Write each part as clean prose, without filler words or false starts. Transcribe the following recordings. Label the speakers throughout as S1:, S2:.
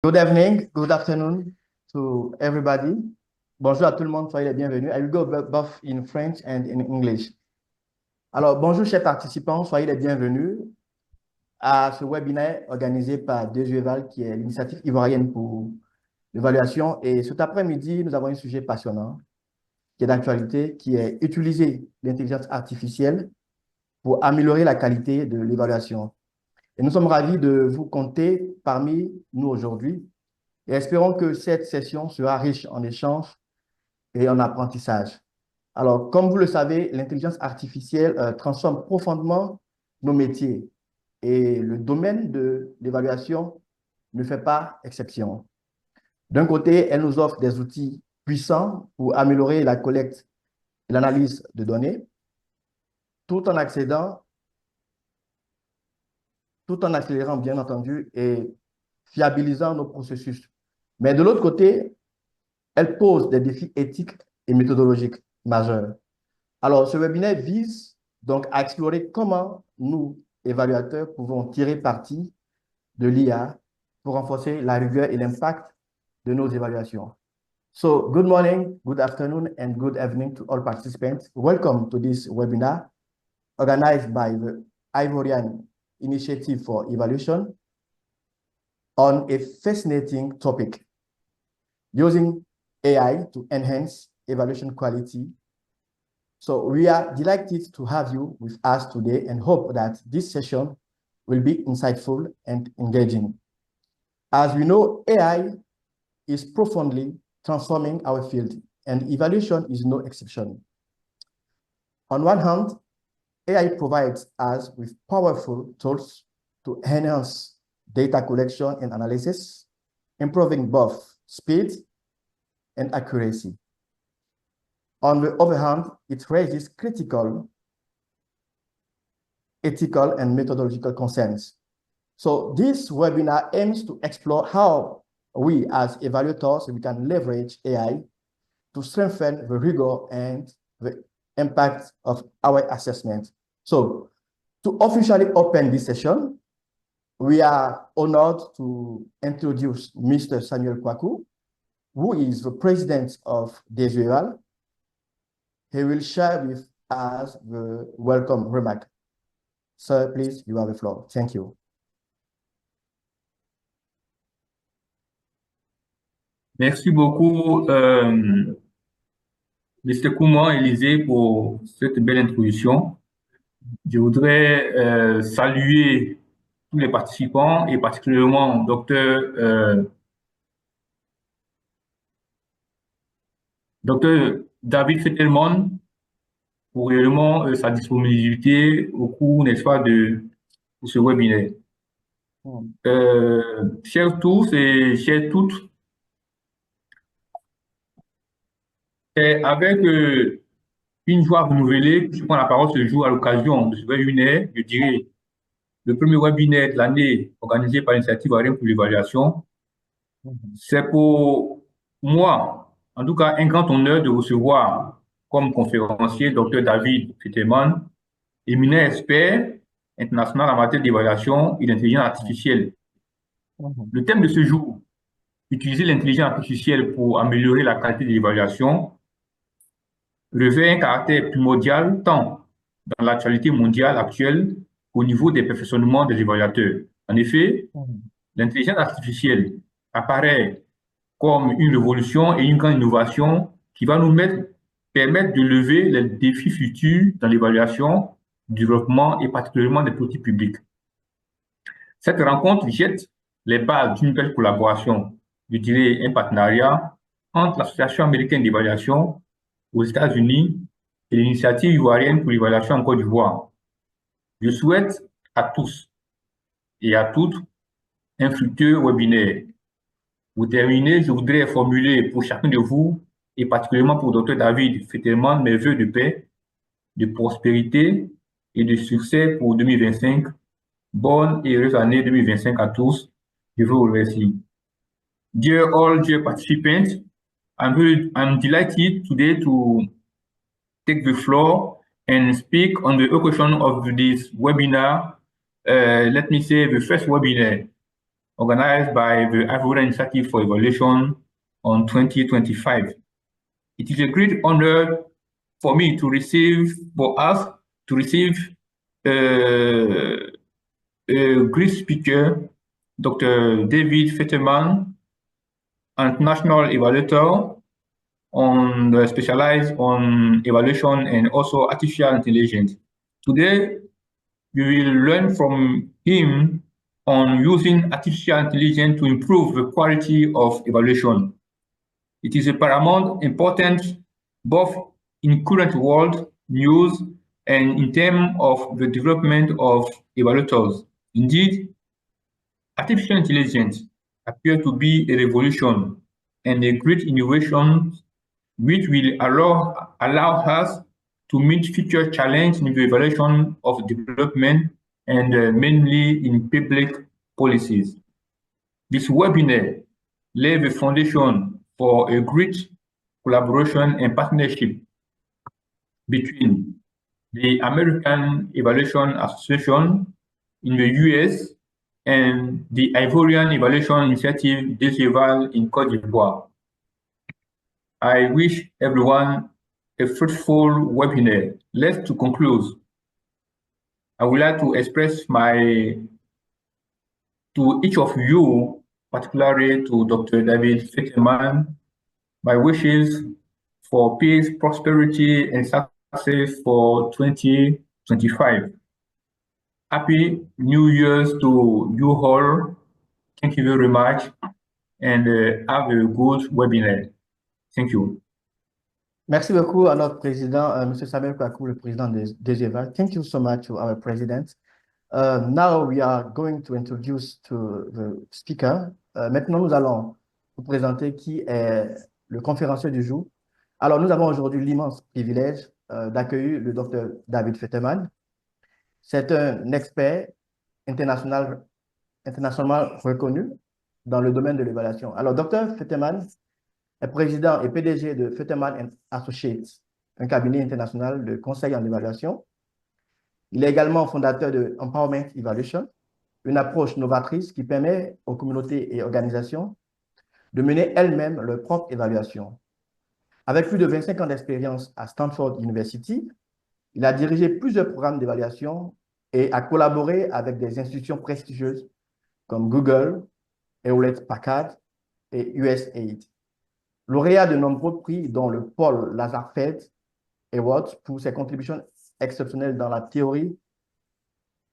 S1: Good evening, good afternoon to everybody. Bonjour à tout le monde, soyez les bienvenus. I will go both in French and in English. Alors, bonjour chers participants, soyez les bienvenus à ce webinaire organisé par Eval, qui est l'initiative ivoirienne pour l'évaluation. Et cet après-midi, nous avons un sujet passionnant qui est d'actualité, qui est utiliser l'intelligence artificielle pour améliorer la qualité de l'évaluation. Et nous sommes ravis de vous compter parmi nous aujourd'hui et espérons que cette session sera riche en échanges et en apprentissage. Alors, comme vous le savez, l'intelligence artificielle transforme profondément nos métiers et le domaine de l'évaluation ne fait pas exception. D'un côté, elle nous offre des outils puissants pour améliorer la collecte et l'analyse de données, tout en accélérant, bien entendu, et fiabilisant nos processus. Mais de l'autre côté, elle pose des défis éthiques et méthodologiques majeurs. Alors, ce webinaire vise donc à explorer comment nous, évaluateurs, pouvons tirer parti de l'IA pour renforcer la rigueur et l'impact de nos évaluations. So, good morning, good afternoon, and good evening to all participants. Welcome to this webinar organized by the Ivorian Initiative for Evaluation on a fascinating topic, using AI to enhance evaluation quality. So we are delighted to have you with us today and hope that this session will be insightful and engaging. As we know, AI is profoundly transforming our field, and evaluation is no exception. On one hand, AI provides us with powerful tools to enhance data collection and analysis, improving both speed and accuracy. On the other hand, it raises critical, ethical, and methodological concerns. So this webinar aims to explore how we as evaluators, we can leverage AI to strengthen the rigor and the impact of our assessment. So to officially open this session, we are honored to introduce Mr. Samuel Kwaku, who is the president of Eval. He will share with us the welcome remark. Sir, please, you have the floor. Thank you.
S2: Merci beaucoup, Mr. Kouman Élisée, pour cette belle introduction. Je voudrais saluer tous les participants et particulièrement Dr. David Fettelman pour réellement sa disponibilité au cours, n'est-ce pas, de ce webinaire. Chers tous et chères toutes, et avec une joie renouvelée, je prends la parole ce jour à l'occasion de ce webinaire, je dirais, le premier webinaire de l'année organisé par l'initiative ivoirienne pour l'évaluation. C'est pour moi, en tout cas, un grand honneur de recevoir comme conférencier Dr. David Fettelman, éminent expert international en matière d'évaluation et d'intelligence artificielle. Le thème de ce jour, utiliser l'intelligence artificielle pour améliorer la qualité de l'évaluation, revêt un caractère primordial tant dans l'actualité mondiale actuelle qu'au niveau des perfectionnements des évaluateurs. En effet, l'intelligence artificielle apparaît comme une révolution et une grande innovation qui va nous permettre de lever les défis futurs dans l'évaluation, du développement et particulièrement des politiques publiques. Cette rencontre jette les bases d'une belle collaboration, je dirais un partenariat entre l'Association américaine d'évaluation aux États-Unis et l'initiative ivoirienne pour l'évaluation en Côte d'Ivoire. Je souhaite à tous et à toutes un fructueux webinaire. Pour terminer, je voudrais formuler pour chacun de vous, et particulièrement pour Dr. David Fettelman, mes vœux de paix, de prospérité et de succès pour 2025. Bonne et heureuse année 2025 à tous. Je vous remercie. Dear all dear participants, I'm delighted today to take the floor and speak on the occasion of this webinar. Let me say the first webinar organized by the Ivorian Initiative for Evaluation on 2025. It is a great honor for me to receive, for us to receive a great speaker, Dr. David Fetterman, an international evaluator specialized on evaluation and also artificial intelligence. Today, we will learn from him on using artificial intelligence to improve the quality of evaluation. It is a paramount importance both in current world news and in terms of the development of evaluators. Indeed, artificial intelligence appears to be a revolution and a great innovation which will allow us to meet future challenges in the evaluation of development and mainly in public policies. This webinar lays the foundation for a great collaboration and partnership between the American Evaluation Association in the US and the Ivorian Evaluation Initiative in Côte d'Ivoire. I wish everyone a fruitful webinar. Let's to conclude. I would like to express to each of you, particularly to Dr. David Fetterman, my wishes for peace, prosperity, and success for 2025. Happy New Year's to you all. Thank you very much, and have a good webinar. Thank you.
S1: Merci beaucoup à notre président, M. Samuel Kwaku, le président des EVA. Thank you so much to our president. Now we are going to introduce to the speaker. Maintenant, nous allons vous présenter qui est le conférencier du jour. Alors, nous avons aujourd'hui l'immense privilège d'accueillir le Dr. David Fetterman. C'est un expert international reconnu dans le domaine de l'évaluation. Alors, Dr. Fetterman est président et PDG de Fetterman Associates, un cabinet international de conseil en évaluation. Il est également fondateur de Empowerment Evaluation, une approche novatrice qui permet aux communautés et organisations de mener elles-mêmes leur propre évaluation. Avec plus de 25 ans d'expérience à Stanford University, il a dirigé plusieurs programmes d'évaluation et a collaboré avec des institutions prestigieuses comme Google, Hewlett-Packard et USAID. Lauréat de nombreux prix, dont le Paul Lazarsfeld Award pour ses contributions exceptionnelles dans la théorie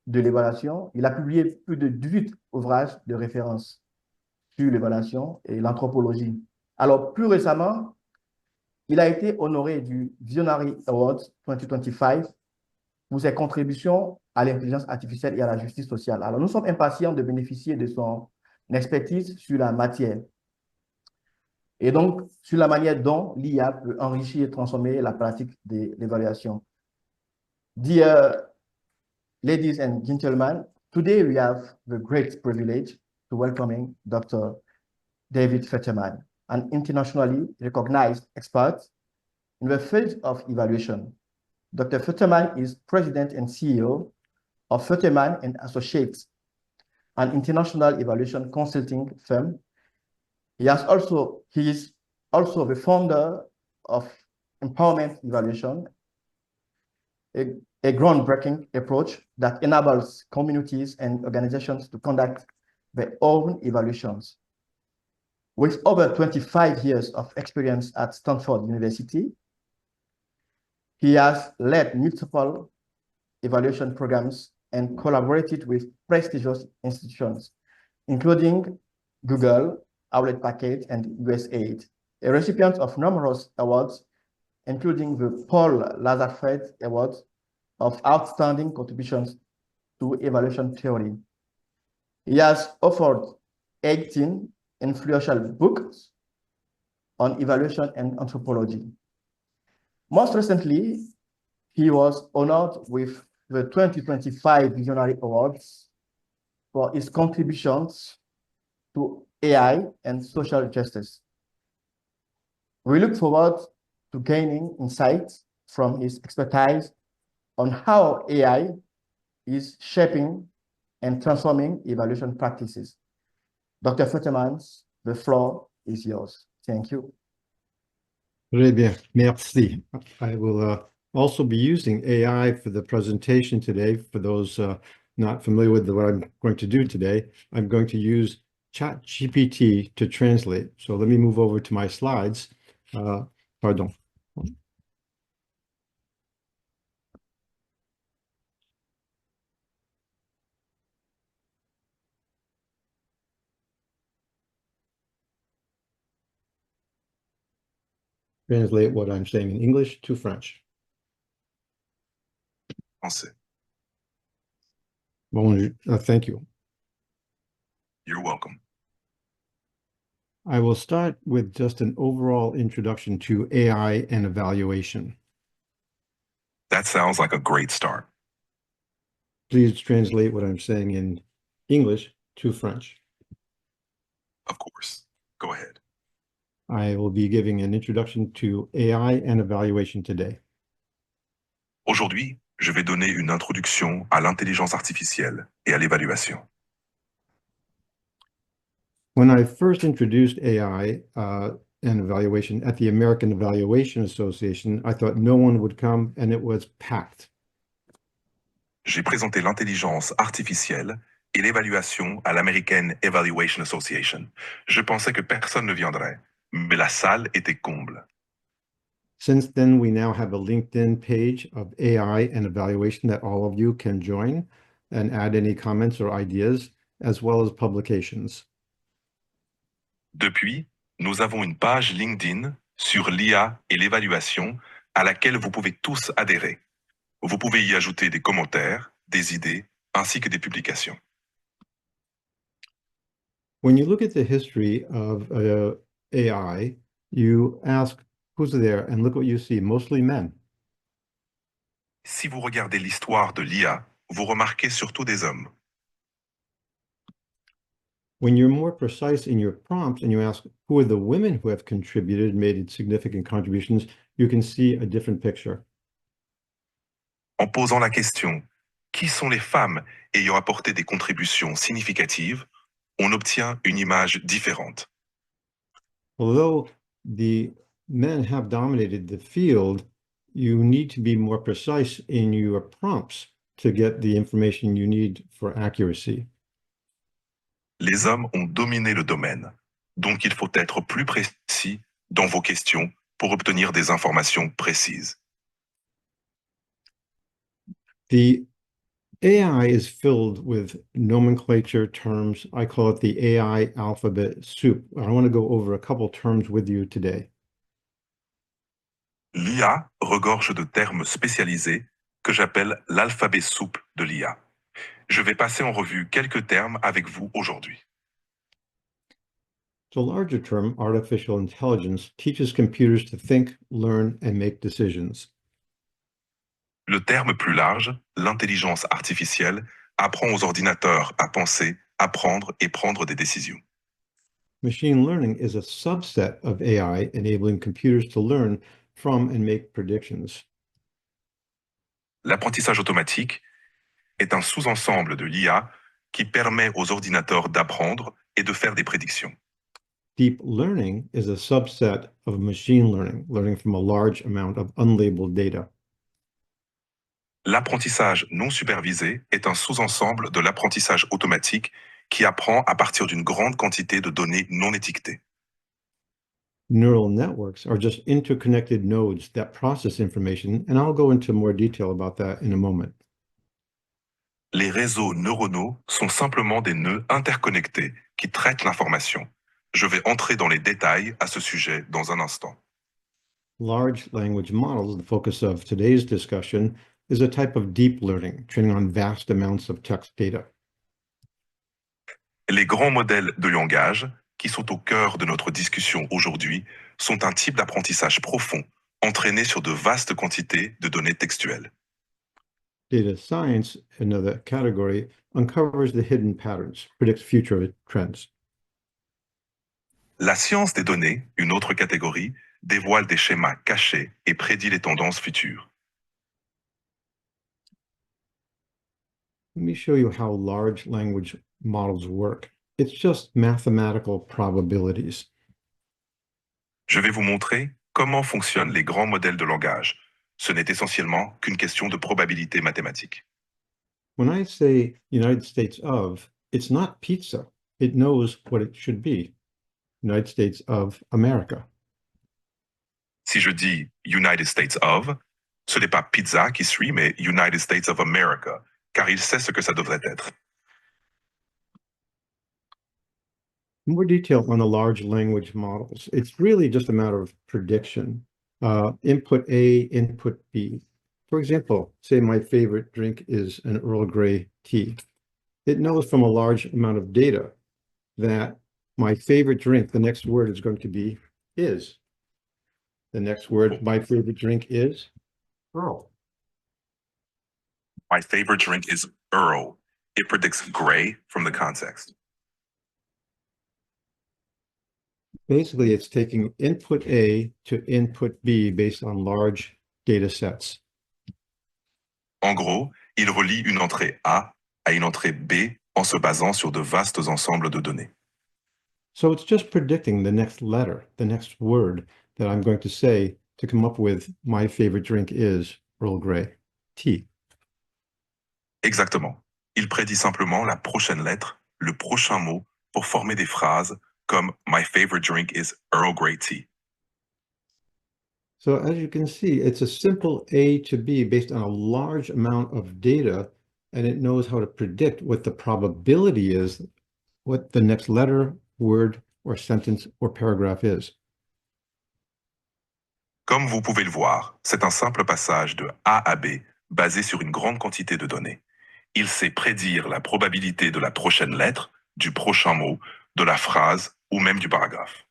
S1: de l'évaluation. Il a publié plus de 18 ouvrages de référence sur l'évaluation et l'anthropologie. Alors, plus récemment, il a été honoré du Visionary Award 2025 pour ses contributions à l'intelligence artificielle et à la justice sociale. Alors, nous sommes impatients de bénéficier de son expertise sur la matière et donc sur la manière dont l'IA peut enrichir et transformer la pratique de l'évaluation. Dear ladies and gentlemen, today we have the great privilege to welcoming Dr. David Fetterman, an internationally recognized expert in the field of evaluation. Dr. Fetterman is president and CEO of Fetterman and Associates, an international evaluation consulting firm. He is also the founder of Empowerment Evaluation, a groundbreaking approach that enables communities and organizations to conduct their own evaluations. With over 25 years of experience at Stanford University, he has led multiple evaluation programs and collaborated with prestigious institutions, including Google, Hewlett-Packard, and USAID, a recipient of numerous awards, including the Paul Lazarsfeld Award of Outstanding Contributions to Evaluation Theory. He has authored 18 influential books on evaluation and anthropology. Most recently, he was honored with the 2025 Visionary Awards for his contributions to AI and social justice. We look forward to gaining insights from his expertise on how AI is shaping and transforming evaluation practices. Dr. Futtermans, the floor is yours. Thank you.
S3: Très bien, merci. I will also be using AI for the presentation today. For those not familiar with what I'm going to do today, I'm going to use ChatGPT to translate. So let me move over to my slides. Pardon. Translate what I'm saying in English to French.
S4: Français.
S3: Bon, thank you.
S4: You're welcome.
S3: I will start with just an overall introduction to AI and evaluation.
S4: That sounds like a great start.
S3: Please translate what I'm saying in English to French.
S4: Of course. Go ahead.
S3: I will be giving an introduction to AI and evaluation today.
S4: Aujourd'hui, je vais donner une introduction à l'intelligence artificielle et à l'évaluation.
S3: When I first introduced AI and evaluation at the American Evaluation Association, I thought no one would come, and it was packed.
S4: J'ai présenté l'intelligence artificielle et l'évaluation à l'American Evaluation Association. Je pensais que personne ne viendrait, mais la salle était comble.
S3: Since then, we now have a LinkedIn page of AI and evaluation that all of you can join and add any comments or ideas, as well as publications.
S4: Depuis, nous avons une page LinkedIn sur l'IA et l'évaluation à laquelle vous pouvez tous adhérer. Vous pouvez y ajouter des commentaires, des idées, ainsi que des publications.
S3: When you look at the history of AI, you ask who's there, and look what you see, mostly men.
S4: Si vous regardez l'histoire de l'IA, vous remarquez surtout des hommes.
S3: When you're more precise in your prompts and you ask who are the women who have contributed, made significant contributions, you can see a different picture.
S4: En posant la question « Qui sont les femmes ayant apporté des contributions significatives ?», on obtient une image différente.
S3: Although the men have dominated the field, you need to be more precise in your prompts to get the information you need for accuracy.
S4: Les hommes ont dominé le domaine, donc il faut être plus précis dans vos questions pour obtenir des informations précises.
S3: The AI is filled with nomenclature terms. I call it the AI alphabet soup. I want to go over a couple terms with you today.
S4: L'IA regorge de termes spécialisés que j'appelle l'alphabet souple de l'IA. Je vais passer en revue quelques termes avec vous aujourd'hui.
S3: The larger term, artificial intelligence, teaches computers to think, learn, and make decisions.
S4: Le terme plus large, l'intelligence artificielle, apprend aux ordinateurs à penser, apprendre et prendre des décisions.
S3: Machine learning is a subset of AI, enabling computers to learn from and make predictions.
S4: L'apprentissage automatique est un sous-ensemble de l'IA qui permet aux ordinateurs d'apprendre et de faire des prédictions.
S3: Deep learning is a subset of machine learning, learning from a large amount of unlabeled data.
S4: L'apprentissage non supervisé est un sous-ensemble de l'apprentissage automatique qui apprend à partir d'une grande quantité de données non étiquetées.
S3: Neural networks are just interconnected nodes that process information, and I'll go into more detail about that in a moment.
S4: Les réseaux neuronaux sont simplement des nœuds interconnectés qui traitent l'information. Je vais entrer dans les détails à ce sujet dans un instant.
S3: Large language models, the focus of today's discussion, is a type of deep learning, training on vast amounts of text data.
S4: Les grands modèles de langage, qui sont au cœur de notre discussion aujourd'hui, sont un type d'apprentissage profond, entraîné sur de vastes quantités de données textuelles.
S3: Data science, another category, uncovers the hidden patterns, predicts future trends.
S4: La science des données, une autre catégorie, dévoile des schémas cachés et prédit les tendances futures.
S3: Let me show you how large language models work. It's just mathematical probabilities.
S4: Je vais vous montrer comment fonctionnent les grands modèles de langage. Ce n'est essentiellement qu'une question de probabilité mathématique.
S3: When I say United States of, it's not pizza. It knows what it should be. United States of America.
S4: Si je dis United States of, ce n'est pas pizza qui suit, mais United States of America, car il sait ce que ça devrait être.
S3: More detail on the large language models. It's really just a matter of prediction. Input A, input B. For example, say my favorite drink is an Earl Grey tea. It knows from a large amount of data that my favorite drink, the next word is going to be is. The next word, my favorite drink is Earl.
S4: My favorite drink is Earl. It predicts gray from the context.
S3: Basically, it's taking input A to input B based on large data sets.
S4: En gros, il relie une entrée A à une entrée B en se basant sur de vastes ensembles de données.
S3: So it's just predicting the next letter, the next word that I'm going to say to come up with my favorite drink is Earl Grey tea.
S4: Exactement. Il prédit simplement la prochaine lettre, le prochain mot, pour former des phrases comme My favorite drink is Earl Grey tea.
S3: So as you can see, it's a simple A to B based on a large amount of data, and it knows how to predict what the probability is, what the next letter, word, or sentence or paragraph is.
S4: Comme vous pouvez le voir, c'est un simple passage de A à B basé sur une grande quantité de données. Il sait prédire la probabilité de la prochaine lettre, du prochain mot, de la phrase ou même du paragraphe.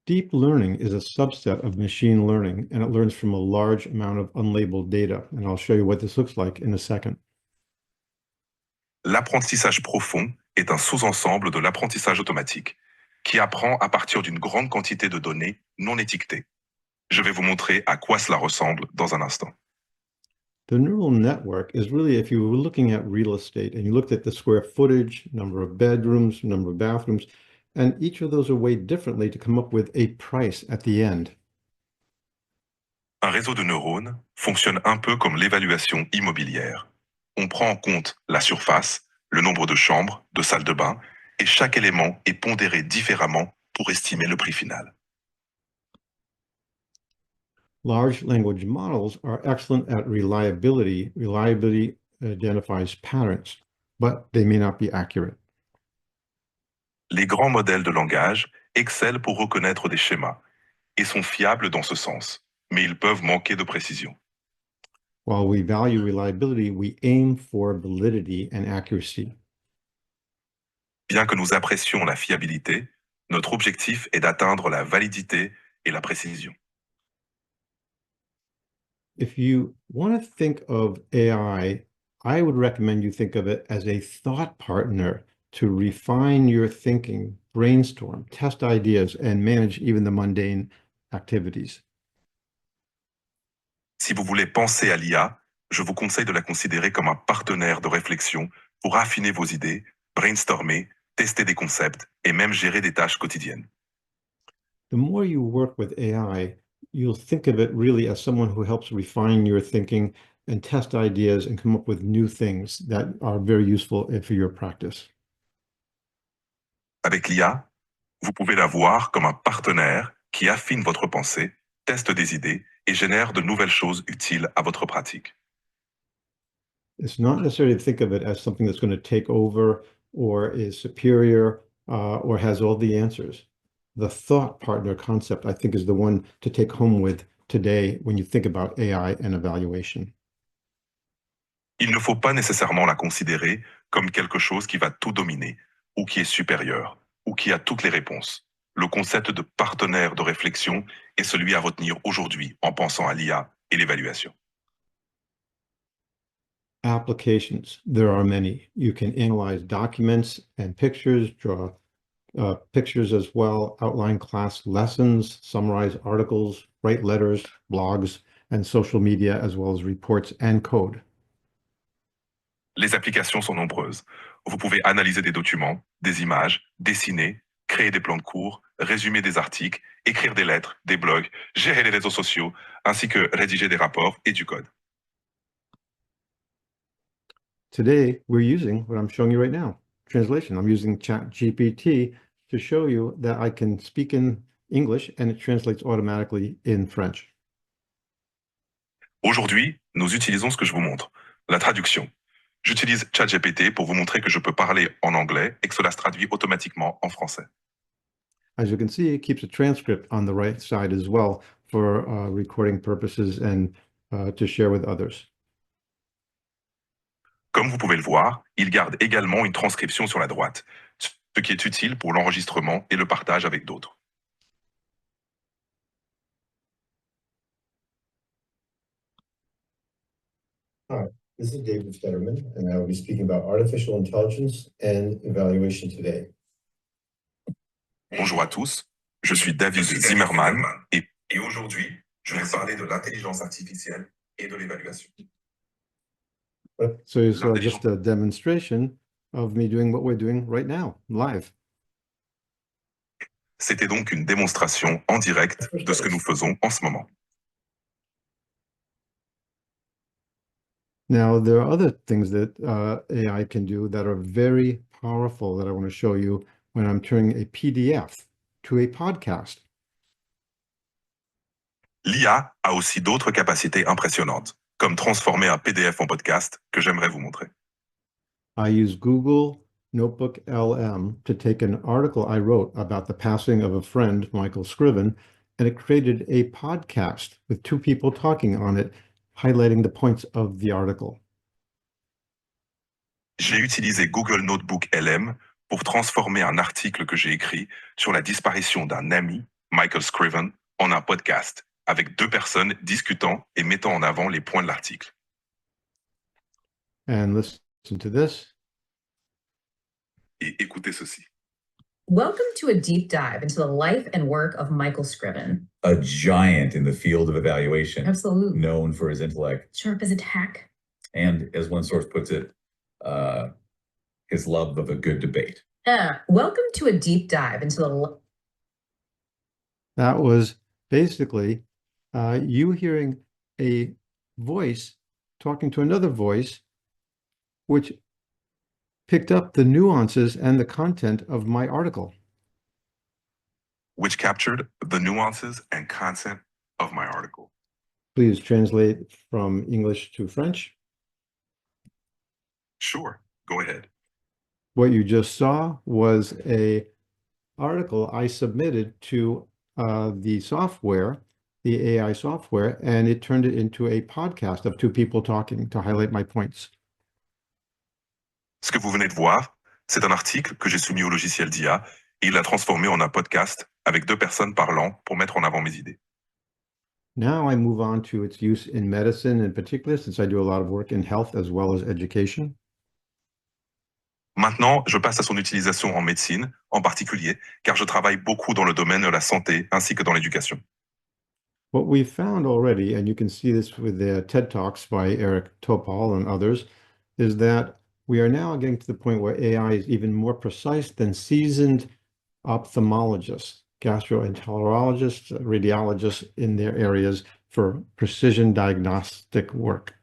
S3: Deep learning is a subset of machine learning, and it learns from a large amount of unlabeled data. And I'll show you what this looks like in a second.
S4: L'apprentissage profond est un sous-ensemble de l'apprentissage automatique, qui apprend à partir d'une grande quantité de données non étiquetées. Je vais vous montrer à quoi cela ressemble dans un instant.
S3: The neural network is really, if you were looking at real estate and you looked at the square footage, number of bedrooms, number of bathrooms, and each of those are weighed differently to come up with a price at the end.
S4: Un réseau de neurones fonctionne un peu comme l'évaluation immobilière. On prend en compte la surface, le nombre de chambres, de salles de bain, et chaque élément est pondéré différemment pour estimer le prix final.
S3: Large language models are excellent at reliability. Reliability identifies patterns, but they may not be accurate.
S4: Les grands modèles de langage excellent pour reconnaître des schémas et sont fiables dans ce sens, mais ils peuvent manquer de précision.
S3: While we value reliability, we aim for validity and accuracy.
S4: Bien que nous apprécions la fiabilité, notre objectif est d'atteindre la validité et la précision.
S3: If you want to think of AI, I would recommend you think of it as a thought partner to refine your thinking, brainstorm, test ideas, and manage even the mundane activities.
S4: Si vous voulez penser à l'IA, je vous conseille de la considérer comme un partenaire de réflexion pour affiner vos idées, brainstormer, tester des concepts et même gérer des tâches quotidiennes.
S3: The more you work with AI, you'll think of it really as someone who helps refine your thinking and test ideas and come up with new things that are very useful for your practice.
S4: Avec l'IA, vous pouvez la voir comme un partenaire qui affine votre pensée, teste des idées et génère de nouvelles choses utiles à votre pratique.
S3: It's not necessarily to think of it as something that's going to take over or is superior or has all the answers. The thought partner concept, I think, is the one to take home with today when you think about AI and evaluation.
S4: Il ne faut pas nécessairement la considérer comme quelque chose qui va tout dominer, ou qui est supérieur, ou qui a toutes les réponses. Le concept de partenaire de réflexion est celui à retenir aujourd'hui en pensant à l'IA et l'évaluation.
S3: Applications, there are many. You can analyze documents and pictures, draw pictures as well, outline class lessons, summarize articles, write letters, blogs, and social media, as well as reports and code.
S4: Les applications sont nombreuses. Vous pouvez analyser des documents, des images, dessiner, créer des plans de cours, résumer des articles, écrire des lettres, des blogs, gérer les réseaux sociaux, ainsi que rédiger des rapports et du code.
S3: Today, we're using what I'm showing you right now, translation. I'm using ChatGPT to show you that I can speak in English and it translates automatically in French.
S4: Aujourd'hui, nous utilisons ce que je vous montre, la traduction. J'utilise ChatGPT pour vous montrer que je peux parler en anglais et que cela se traduit automatiquement en français.
S3: As you can see, it keeps a transcript on the right side as well for recording purposes and to share with others.
S4: Comme vous pouvez le voir, il garde également une transcription sur la droite, ce qui est utile pour l'enregistrement et le partage avec d'autres.
S3: Hi, this is David Fetterman, and I will be speaking about artificial intelligence and evaluation today.
S4: Bonjour à tous, je suis David Zimmerman et aujourd'hui, je vais parler de l'intelligence artificielle et de l'évaluation.
S3: So it's just a demonstration of me doing what we're doing right now, live.
S4: C'était donc une démonstration en direct de ce que nous faisons en ce moment.
S3: Now, there are other things that AI can do that are very powerful that I want to show you when I'm turning a PDF to a podcast.
S4: L'IA a aussi d'autres capacités impressionnantes, comme transformer un PDF en podcast que j'aimerais vous montrer.
S3: I use Google Notebook LM to take an article I wrote about the passing of a friend, Michael Scriven, and it created a podcast with two people talking on it, highlighting the points of the article.
S4: J'ai utilisé Google Notebook LM pour transformer un article que j'ai écrit sur la disparition d'un ami, Michael Scriven, en un podcast, avec deux personnes discutant et mettant en avant les points de l'article.
S3: And listen to this.
S4: Et écoutez ceci.
S5: Welcome to a deep dive into the life and work of Michael Scriven.
S6: A giant in the field of evaluation,
S5: Absolutely.
S6: known for his intellect,
S5: Sharp as a tack.
S6: and, as one source puts it, his love of a good debate.
S5: Welcome to a deep dive into the...
S3: That was basically you hearing a voice talking to another voice, which picked up the nuances and the content of my article.
S4: Which captured the nuances and content of my article.
S3: Please translate from English to French.
S4: Sure, go ahead.
S3: What you just saw was an article I submitted to the software, the AI software, and it turned it into a podcast of two people talking to highlight my points.
S4: Ce que vous venez de voir, c'est un article que j'ai soumis au logiciel d'IA et il l'a transformé en un podcast avec deux personnes parlant pour mettre en avant mes idées.
S3: Now I move on to its use in medicine in particular, since I do a lot of work in health as well as education.
S4: Maintenant, je passe à son utilisation en médecine, en particulier, car je travaille beaucoup dans le domaine de la santé ainsi que dans l'éducation.
S3: What we've found already, and you can see this with the TED Talks by Eric Topol and others, is that we are now getting to the point where AI is even more precise than seasoned ophthalmologists, gastroenterologists, radiologists in their areas for precision diagnostic work.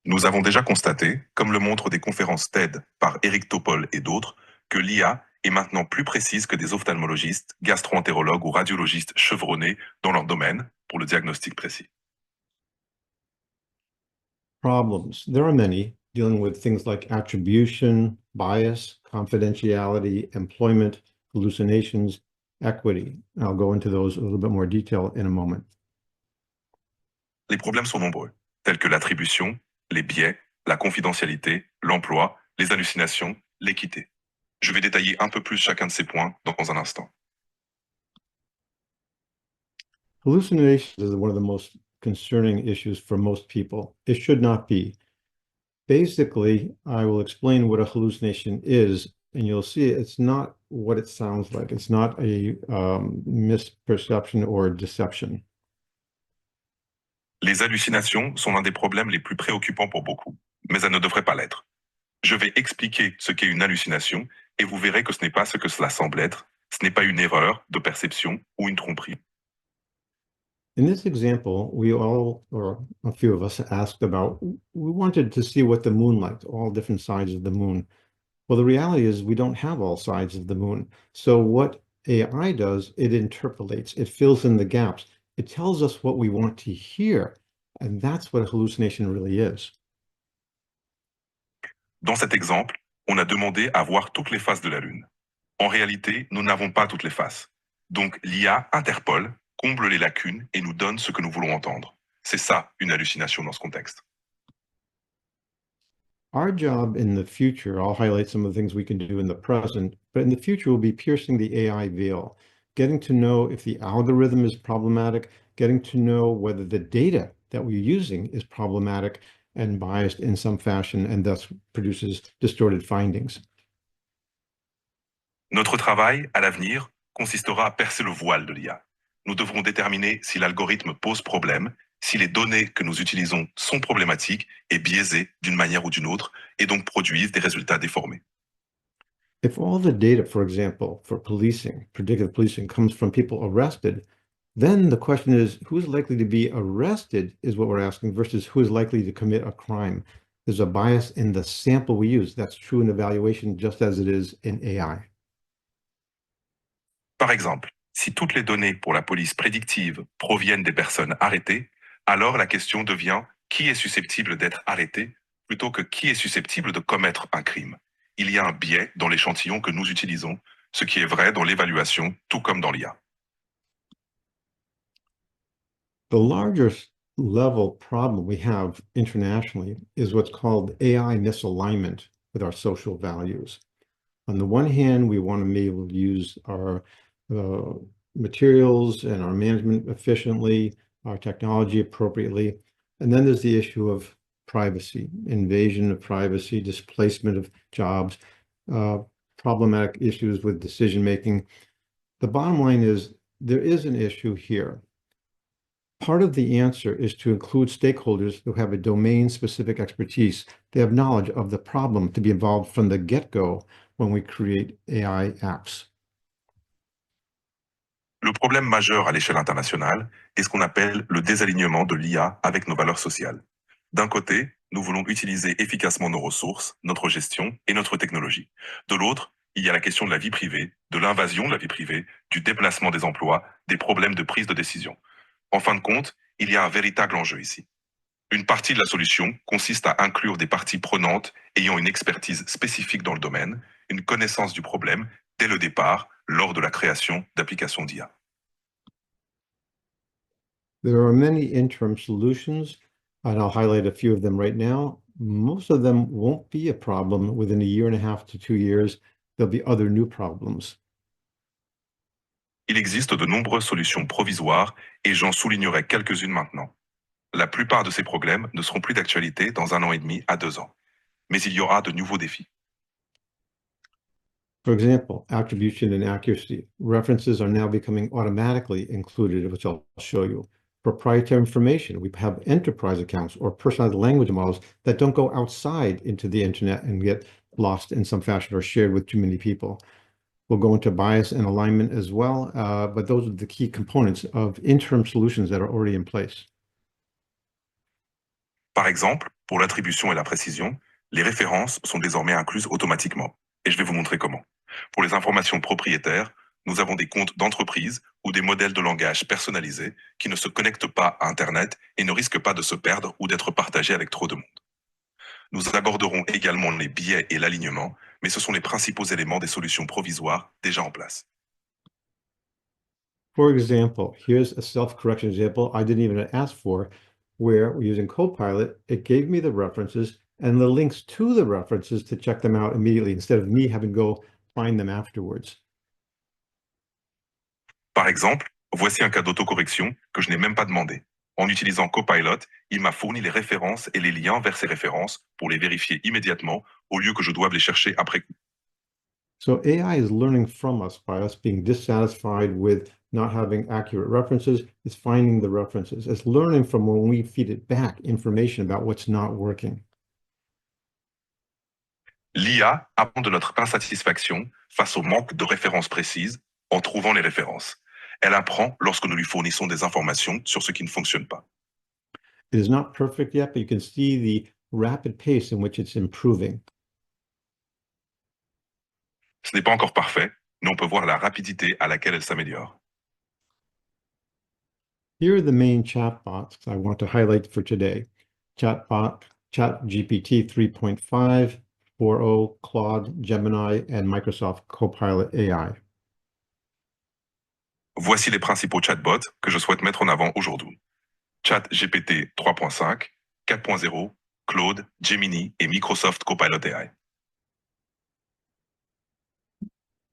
S4: Nous avons déjà constaté, comme le montrent des conférences TED par Eric Topol et d'autres, que l'IA est maintenant plus précise que des ophtalmologistes, gastro-entérologues ou radiologistes chevronnés dans leur domaine pour le diagnostic précis.
S3: Problems. There are many dealing with things like attribution, bias, confidentiality, employment, hallucinations, equity. I'll go into those a little bit more detail in a moment.
S4: Les problèmes sont nombreux, tels que l'attribution, les biais, la confidentialité, l'emploi, les hallucinations, l'équité. Je vais détailler un peu plus chacun de ces points dans un instant.
S3: Hallucinations is one of the most concerning issues for most people. It should not be. Basically, I will explain what a hallucination is, and you'll see it's not what it sounds like. It's not a misperception or deception.
S4: Les hallucinations sont l'un des problèmes les plus préoccupants pour beaucoup. mais elle ne devrait pas l'être. Je vais expliquer ce qu'est une hallucination et vous verrez que ce n'est pas ce que cela semble être. Ce n'est pas une erreur de perception ou une tromperie.
S3: In this example, we all, or a few of us, asked about, we wanted to see what the moon liked, all different sides of the moon. Well, the reality is we don't have all sides of the moon. So what AI does, it interpolates, it fills in the gaps. It tells us what we want to hear. And that's what a hallucination really is.
S4: Dans cet exemple, on a demandé à voir toutes les faces de la Lune. En réalité, nous n'avons pas toutes les faces. Donc l'IA interpole, comble les lacunes et nous donne ce que nous voulons entendre. C'est ça, une hallucination dans ce contexte.
S3: Our job in the future, I'll highlight some of the things we can do in the present, but in the future we'll be piercing the AI veil, getting to know if the algorithm is problematic, getting to know whether the data that we're using is problematic and biased in some fashion and thus produces distorted findings.
S4: Notre travail, à l'avenir, consistera à percer le voile de l'IA. Nous devrons déterminer si l'algorithme pose problème, si les données que nous utilisons sont problématiques et biaisées d'une manière ou d'une autre, et donc produisent des résultats déformés.
S3: If all the data, for example, for policing, predictive policing, comes from people arrested, then the question is, who's likely to be arrested is what we're asking versus who is likely to commit a crime. There's a bias in the sample we use. That's true in evaluation just as it is in AI.
S4: Par exemple, si toutes les données pour la police prédictive proviennent des personnes arrêtées, alors la question devient qui est susceptible d'être arrêté plutôt que qui est susceptible de commettre un crime. Il y a un biais dans l'échantillon que nous utilisons, ce qui est vrai dans l'évaluation, tout comme dans l'IA.
S3: The larger level problem we have internationally is what's called AI misalignment with our social values. On the one hand, we want to be able to use our materials and our management efficiently, our technology appropriately. And then there's the issue of privacy, invasion of privacy, displacement of jobs, problematic issues with decision-making. The bottom line is there is an issue here. Part of the answer is to include stakeholders who have a domain-specific expertise. They have knowledge of the problem to be involved from the get-go when we create AI apps.
S4: Le problème majeur à l'échelle internationale est ce qu'on appelle le désalignement de l'IA avec nos valeurs sociales. D'un côté, nous voulons utiliser efficacement nos ressources, notre gestion et notre technologie. De l'autre, il y a la question de la vie privée, de l'invasion de la vie privée, du déplacement des emplois, des problèmes de prise de décision. En fin de compte, il y a un véritable enjeu ici. Une partie de la solution consiste à inclure des parties prenantes ayant une expertise spécifique dans le domaine, une connaissance du problème dès le départ, lors de la création d'applications d'IA.
S3: There are many interim solutions, and I'll highlight a few of them right now. Most of them won't be a problem within a year and a half to 2 years. There'll be other new problems.
S4: Il existe de nombreuses solutions provisoires et j'en soulignerai quelques-unes maintenant. La plupart de ces problèmes ne seront plus d'actualité dans 1 an et demi à 2 ans. Mais il y aura de nouveaux défis.
S3: For example, attribution and accuracy. References are now becoming automatically included, which I'll show you. Proprietary information. We have enterprise accounts or personalized language models that don't go outside into the internet and get lost in some fashion or shared with too many people. We'll go into bias and alignment as well, but those are the key components of interim solutions that are already in place.
S4: Par exemple, pour l'attribution et la précision, les références sont désormais incluses automatiquement. Et je vais vous montrer comment. Pour les informations propriétaires, nous avons des comptes d'entreprise ou des modèles de langage personnalisés qui ne se connectent pas à Internet et ne risquent pas de se perdre ou d'être partagés avec trop de monde. Nous aborderons également les biais et l'alignement, mais ce sont les principaux éléments des solutions provisoires déjà en place.
S3: For example, here's a self-correction example I didn't even ask for, where we're using Copilot, it gave me the references and the links to the references to check them out immediately instead of me having to go find them afterwards.
S4: Par exemple, voici un cas d'autocorrection que je n'ai même pas demandé. En utilisant Copilot, il m'a fourni les références et les liens vers ces références pour les vérifier immédiatement au lieu que je doive les chercher après coup.
S3: So AI is learning from us by us being dissatisfied with not having accurate references. It's finding the references. It's learning from when we feed it back information about what's not working.
S4: L'IA apprend de notre insatisfaction face au manque de références précises en trouvant les références. Elle apprend lorsque nous lui fournissons des informations sur ce qui ne fonctionne pas.
S3: It is not perfect yet, but you can see the rapid pace in which it's improving.
S4: Ce n'est pas encore parfait, mais on peut voir la rapidité à laquelle elle s'améliore.
S3: Here are the main chatbots I want to highlight for today. ChatGPT 3.5, 4.0, Claude, Gemini, and Microsoft Copilot AI.
S4: Voici les principaux chatbots que je souhaite mettre en avant aujourd'hui. ChatGPT 3.5, 4.0, Claude, Gemini et Microsoft Copilot AI.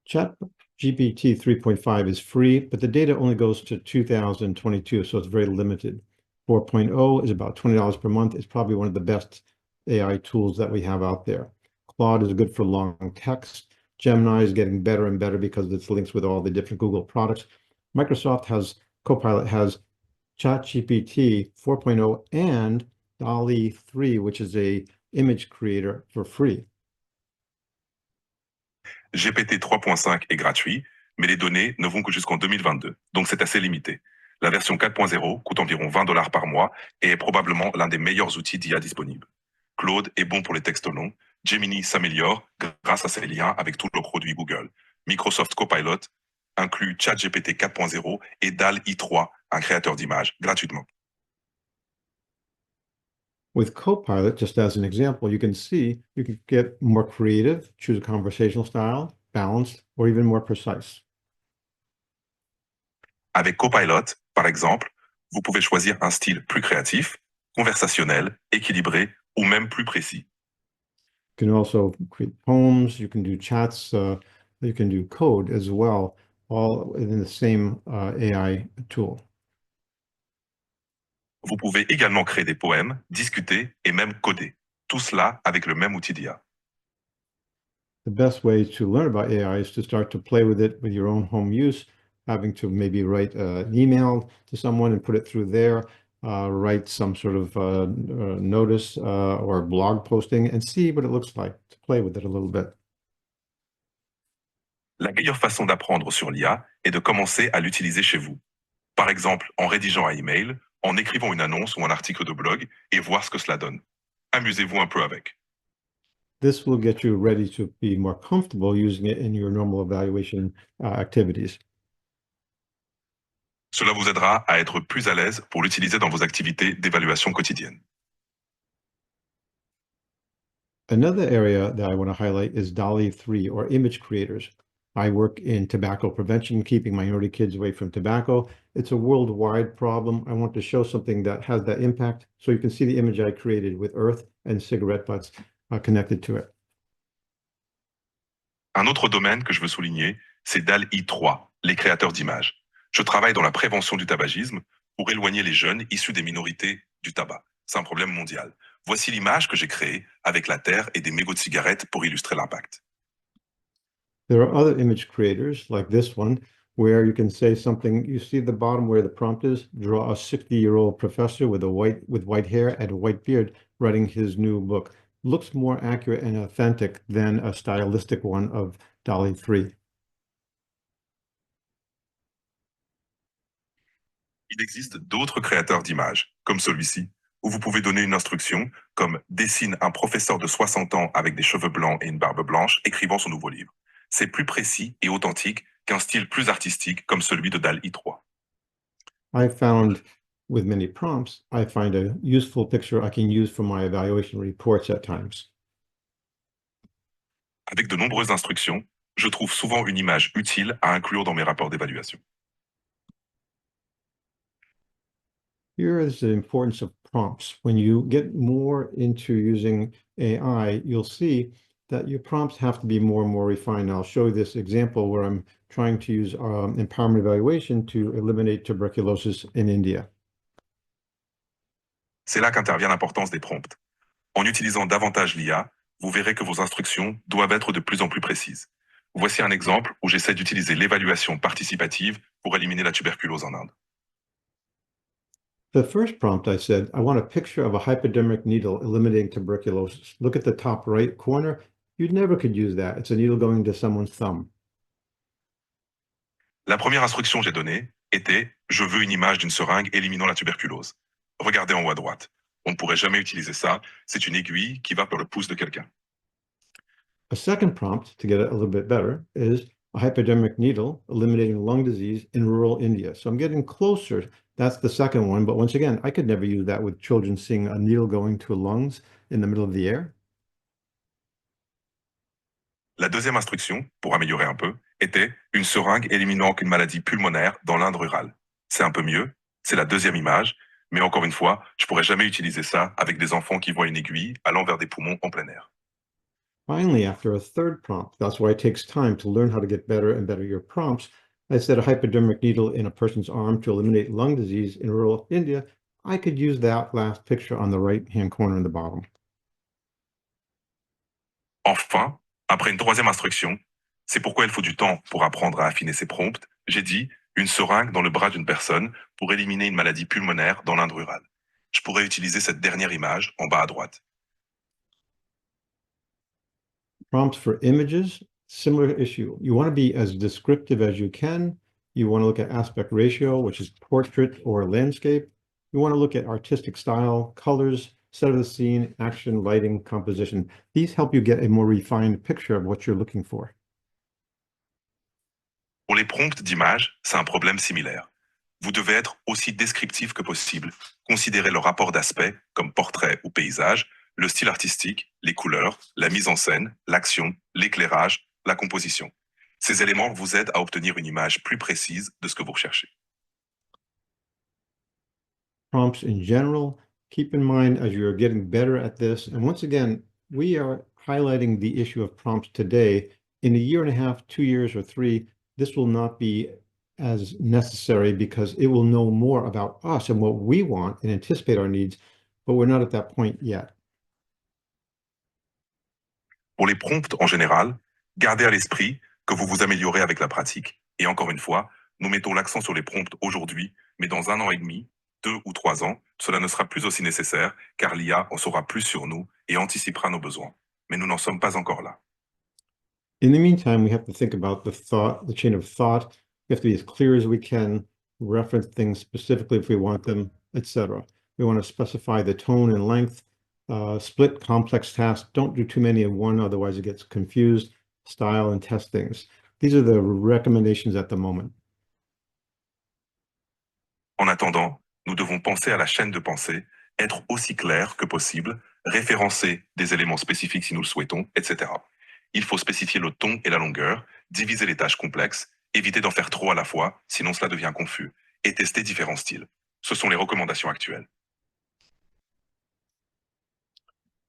S3: ChatGPT 3.5 is free, but the data only goes to 2022, so it's very limited. 4.0 is about $20 per month. It's probably one of the best AI tools that we have out there. Claude is good for long text. Gemini is getting better and better because it's links with all the different Google products. Microsoft has Copilot has ChatGPT 4.0 and DALL-E 3, which is a image creator for free.
S4: GPT 3.5 est gratuit, mais les données ne vont que jusqu'en 2022, donc c'est assez limité. La version 4.0 coûte environ $20 par mois et est probablement l'un des meilleurs outils d'IA disponibles. Claude est bon pour les textes longs. Gemini s'améliore grâce à ses liens avec tous leurs produits Google. Microsoft Copilot inclut ChatGPT 4.0 et DALL-E 3, un créateur d'images, gratuitement.
S3: With Copilot, just as an example, you can see you can get more creative, choose a conversational style, balanced, or even more precise.
S4: Avec Copilot, par exemple, vous pouvez choisir un style plus créatif, conversationnel, équilibré ou même plus précis.
S3: You can also create poems, you can do chats, you can do code as well, all in the same AI tool.
S4: Vous pouvez également créer des poèmes, discuter et même coder. Tout cela avec le même outil d'IA.
S3: The best way to learn about AI is to start to play with it with your own home use, having to maybe write an email to someone and put it through there, write some sort of notice or blog posting and see what it looks like, to play with it a little bit.
S4: La meilleure façon d'apprendre sur l'IA est de commencer à l'utiliser chez vous. Par exemple, en rédigeant un email, en écrivant une annonce ou un article de blog et voir ce que cela donne. Amusez-vous un peu avec.
S3: This will get you ready to be more comfortable using it in your normal evaluation activities.
S4: Cela vous aidera à être plus à l'aise pour l'utiliser dans vos activités d'évaluation quotidienne.
S3: Another area that I want to highlight is DALL-E 3 or image creators. I work in tobacco prevention, keeping minority kids away from tobacco. It's a worldwide problem. I want to show something that has that impact. So you can see the image I created with earth and cigarette butts connected to it.
S4: Un autre domaine que je veux souligner, c'est DALL-E 3, les créateurs d'images. Je travaille dans la prévention du tabagisme pour éloigner les jeunes issus des minorités du tabac. C'est un problème mondial. Voici l'image que j'ai créée avec la terre et des mégots de cigarettes pour illustrer l'impact.
S3: There are other image creators like this one, where you can say something, you see the bottom where the prompt is, draw a 60-year-old professor with white hair and a white beard writing his new book. Looks more accurate and authentic than a stylistic one of DALL-E 3.
S4: Il existe d'autres créateurs d'images, comme celui-ci, où vous pouvez donner une instruction comme « Dessine un professeur de 60 ans avec des cheveux blancs et une barbe blanche écrivant son nouveau livre ». C'est plus précis et authentique qu'un style plus artistique comme celui de DALL-E 3.
S3: I found with many prompts, I find a useful picture I can use for my evaluation reports at times.
S4: Avec de nombreuses instructions, je trouve souvent une image utile à inclure dans mes rapports d'évaluation.
S3: Here is the importance of prompts. When you get more into using AI, you'll see that your prompts have to be more and more refined. I'll show you this example where I'm trying to use empowerment evaluation to eliminate tuberculosis in India.
S4: C'est là qu'intervient l'importance des prompts. En utilisant davantage l'IA, vous verrez que vos instructions doivent être de plus en plus précises. Voici un exemple où j'essaie d'utiliser l'évaluation participative pour éliminer la tuberculose en Inde.
S3: The first prompt I said, I want a picture of a hypodermic needle eliminating tuberculosis. Look at the top right corner. You never could use that. It's a needle going to someone's thumb.
S4: La première instruction que j'ai donnée était « Je veux une image d'une seringue éliminant la tuberculose ». Regardez en haut à droite. On ne pourrait jamais utiliser ça. C'est une aiguille qui va vers le pouce de quelqu'un.
S3: A second prompt, to get it a little bit better, is a hypodermic needle eliminating lung disease in rural India. So I'm getting closer. That's the second one. But once again, I could never use that with children seeing a needle going to lungs in the middle of the air.
S4: La deuxième instruction, pour améliorer un peu, était une seringue éliminant une maladie pulmonaire dans l'Inde rurale. C'est un peu mieux, c'est la deuxième image, mais encore une fois, je pourrais jamais utiliser ça avec des enfants qui voient une aiguille allant vers des poumons en plein air.
S3: Finally, after a third prompt, that's why it takes time to learn how to get better and better your prompts. I said a hypodermic needle in a person's arm to eliminate lung disease in rural India. I could use that last picture on the right-hand corner in the bottom.
S4: Enfin, après une troisième instruction, c'est pourquoi il faut du temps pour apprendre à affiner ses prompts, j'ai dit une seringue dans le bras d'une personne pour éliminer une maladie pulmonaire dans l'Inde rurale. Je pourrais utiliser cette dernière image en bas à droite.
S3: Prompts for images, similar issue. You want to be as descriptive as you can. You want to look at aspect ratio, which is portrait or landscape. You want to look at artistic style, colors, set of the scene, action, lighting, composition. These help you get a more refined picture of what you're looking for.
S4: Pour les prompts d'images, c'est un problème similaire. Vous devez être aussi descriptif que possible, considérer le rapport d'aspect, comme portrait ou paysage, le style artistique, les couleurs, la mise en scène, l'action, l'éclairage, la composition. Ces éléments vous aident à obtenir une image plus précise de ce que vous recherchez.
S3: Prompts in general, keep in mind as you're getting better at this, and once again, we are highlighting the issue of prompts today. In a year and a half, 2 years, or 3, this will not be as necessary because it will know more about us and what we want and anticipate our needs, but we're not at that point yet.
S4: Pour les prompts en général, gardez à l'esprit que vous vous améliorez avec la pratique. Et encore une fois, nous mettons l'accent sur les prompts aujourd'hui, mais dans 1 an et demi, 2 ou 3 ans, cela ne sera plus aussi nécessaire car l'IA en saura plus sur nous et anticipera nos besoins. Mais nous n'en sommes pas encore là.
S3: In the meantime, we have to think about the chain of thought. We have to be as clear as we can, reference things specifically if we want them, etc. We want to specify the tone and length, split complex tasks. Don't do too many in one, otherwise it gets confused. Style and test things. These are the recommendations at the moment.
S4: En attendant, nous devons penser à la chaîne de pensée, être aussi clair que possible, référencer des éléments spécifiques si nous le souhaitons, etc. Il faut spécifier le ton et la longueur, diviser les tâches complexes, éviter d'en faire trop à la fois, sinon cela devient confus, et tester différents styles. Ce sont les recommandations actuelles.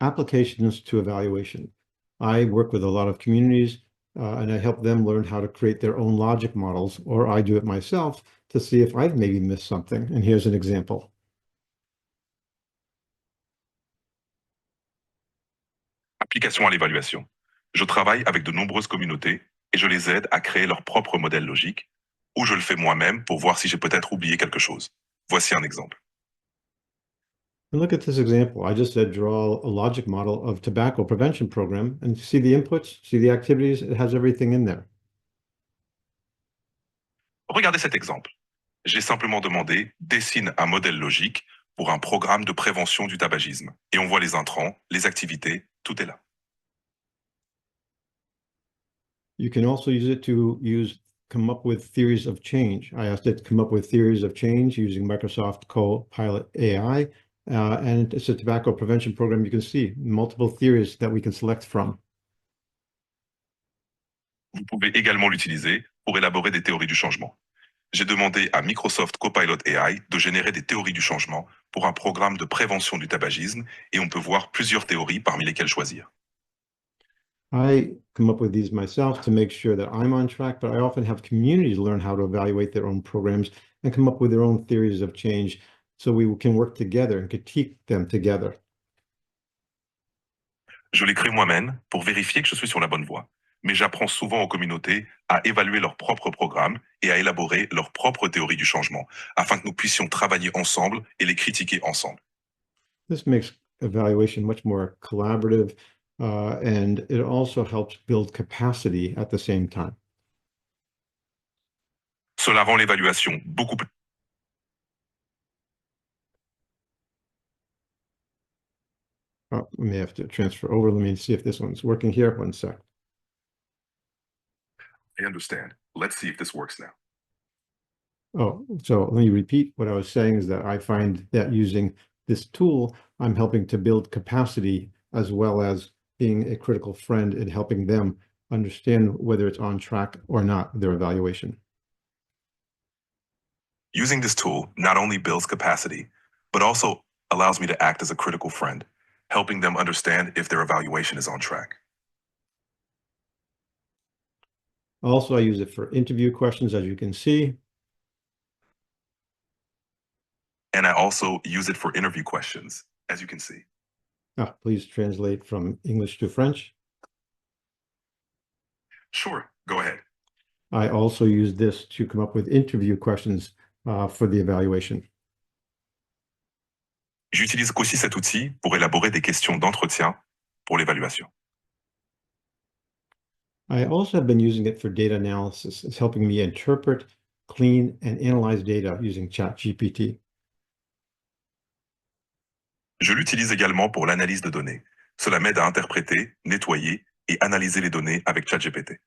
S3: Applications to evaluation. I work with a lot of communities and I help them learn how to create their own logic models, or I do it myself to see if I've maybe missed something. And here's an example.
S4: Application à l'évaluation. Je travaille avec de nombreuses communautés et je les aide à créer leur propre modèle logique, ou je le fais moi-même pour voir si j'ai peut-être oublié quelque chose. Voici un exemple.
S3: And look at this example. I just said draw a logic model of tobacco prevention program, and see the inputs, see the activities, it has everything in there.
S4: Regardez cet exemple. J'ai simplement demandé « Dessine un modèle logique pour un programme de prévention du tabagisme ». Et on voit les intrants, les activités, tout est là.
S3: You can also use it to come up with theories of change. I asked it to come up with theories of change using Microsoft Copilot AI. And it's a tobacco prevention program. You can see multiple theories that we can select from.
S4: Vous pouvez également l'utiliser pour élaborer des théories du changement. J'ai demandé à Microsoft Copilot AI de générer des théories du changement pour un programme de prévention du tabagisme et on peut voir plusieurs théories parmi lesquelles choisir.
S3: I come up with these myself to make sure that I'm on track, but I often have communities learn how to evaluate their own programs and come up with their own theories of change so we can work together and critique them together.
S4: Je l'écris moi-même pour vérifier que je suis sur la bonne voie. Mais j'apprends souvent aux communautés à évaluer leurs propres programmes et à élaborer leurs propres théories du changement, afin que nous puissions travailler ensemble et les critiquer ensemble.
S3: This makes evaluation much more collaborative. and it also helps build capacity at the same time.
S4: Cela rend l'évaluation beaucoup plus...
S3: Oh, we may have to transfer over. Let me see if this one's working here. One sec.
S4: I understand. Let's see if this works now.
S3: Oh, so let me repeat what I was saying is that I find that using this tool, I'm helping to build capacity as well as being a critical friend in helping them understand whether it's on track or not, their evaluation.
S4: Using this tool not only builds capacity, but also allows me to act as a critical friend, helping them understand if their evaluation is on track.
S3: Also, I use it for interview questions, as you can see.
S4: And I also use it for interview questions, as you can see.
S3: Please translate from English to French.
S4: Sure, go ahead.
S3: I also use this to come up with interview questions for the evaluation.
S4: J'utilise aussi cet outil pour élaborer des questions d'entretien pour l'évaluation.
S3: I also have been using it for data analysis. It's helping me interpret, clean, and analyze data using ChatGPT.
S4: Je l'utilise également pour l'analyse de données. Cela m'aide à interpréter, nettoyer et analyser les données avec ChatGPT.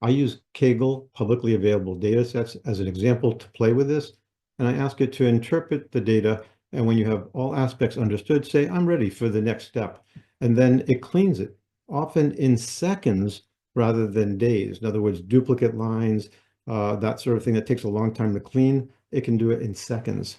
S3: I use Kaggle publicly available datasets as an example to play with this, and I ask it to interpret the data, and when you have all aspects understood, say, I'm ready for the next step, and then it cleans it, often in seconds rather than days. In other words, duplicate lines, that sort of thing that takes a long time to clean, it can do it in seconds.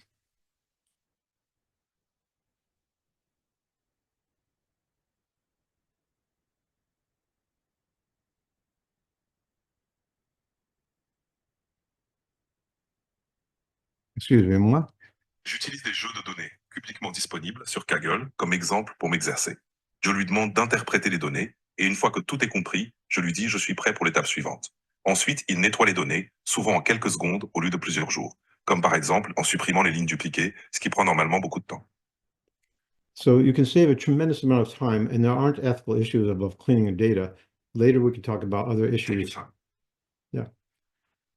S3: Excusez-moi.
S4: J'utilise des jeux de données publiquement disponibles sur Kaggle comme exemple pour m'exercer. Je lui demande d'interpréter les données et une fois que tout est compris, je lui dis je suis prêt pour l'étape suivante. Ensuite, il nettoie les données, souvent en quelques secondes au lieu de plusieurs jours, comme par exemple en supprimant les lignes dupliquées, ce qui prend normalement beaucoup de temps.
S3: So you can save a tremendous amount of time, and there aren't ethical issues above cleaning of data. Later, we can talk about other issues. Yeah.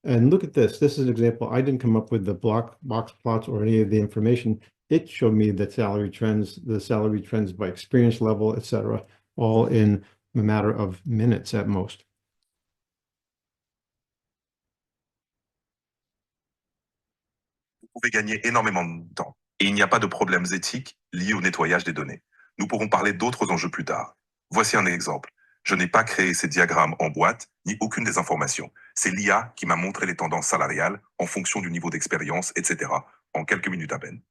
S3: And look at this. This is an example. I didn't come up with the box plots or any of the information. It showed me the salary trends by experience level, etc., all in a matter of minutes at most.
S4: Vous pouvez gagner énormément de temps et il n'y a pas de problèmes éthiques liés au nettoyage des données. Nous pourrons parler d'autres enjeux plus tard. Voici un exemple. Je n'ai pas créé ces diagrammes en boîte, ni aucune des informations. C'est l'IA qui m'a montré les tendances salariales en fonction du niveau d'expérience, etc., en quelques minutes à peine.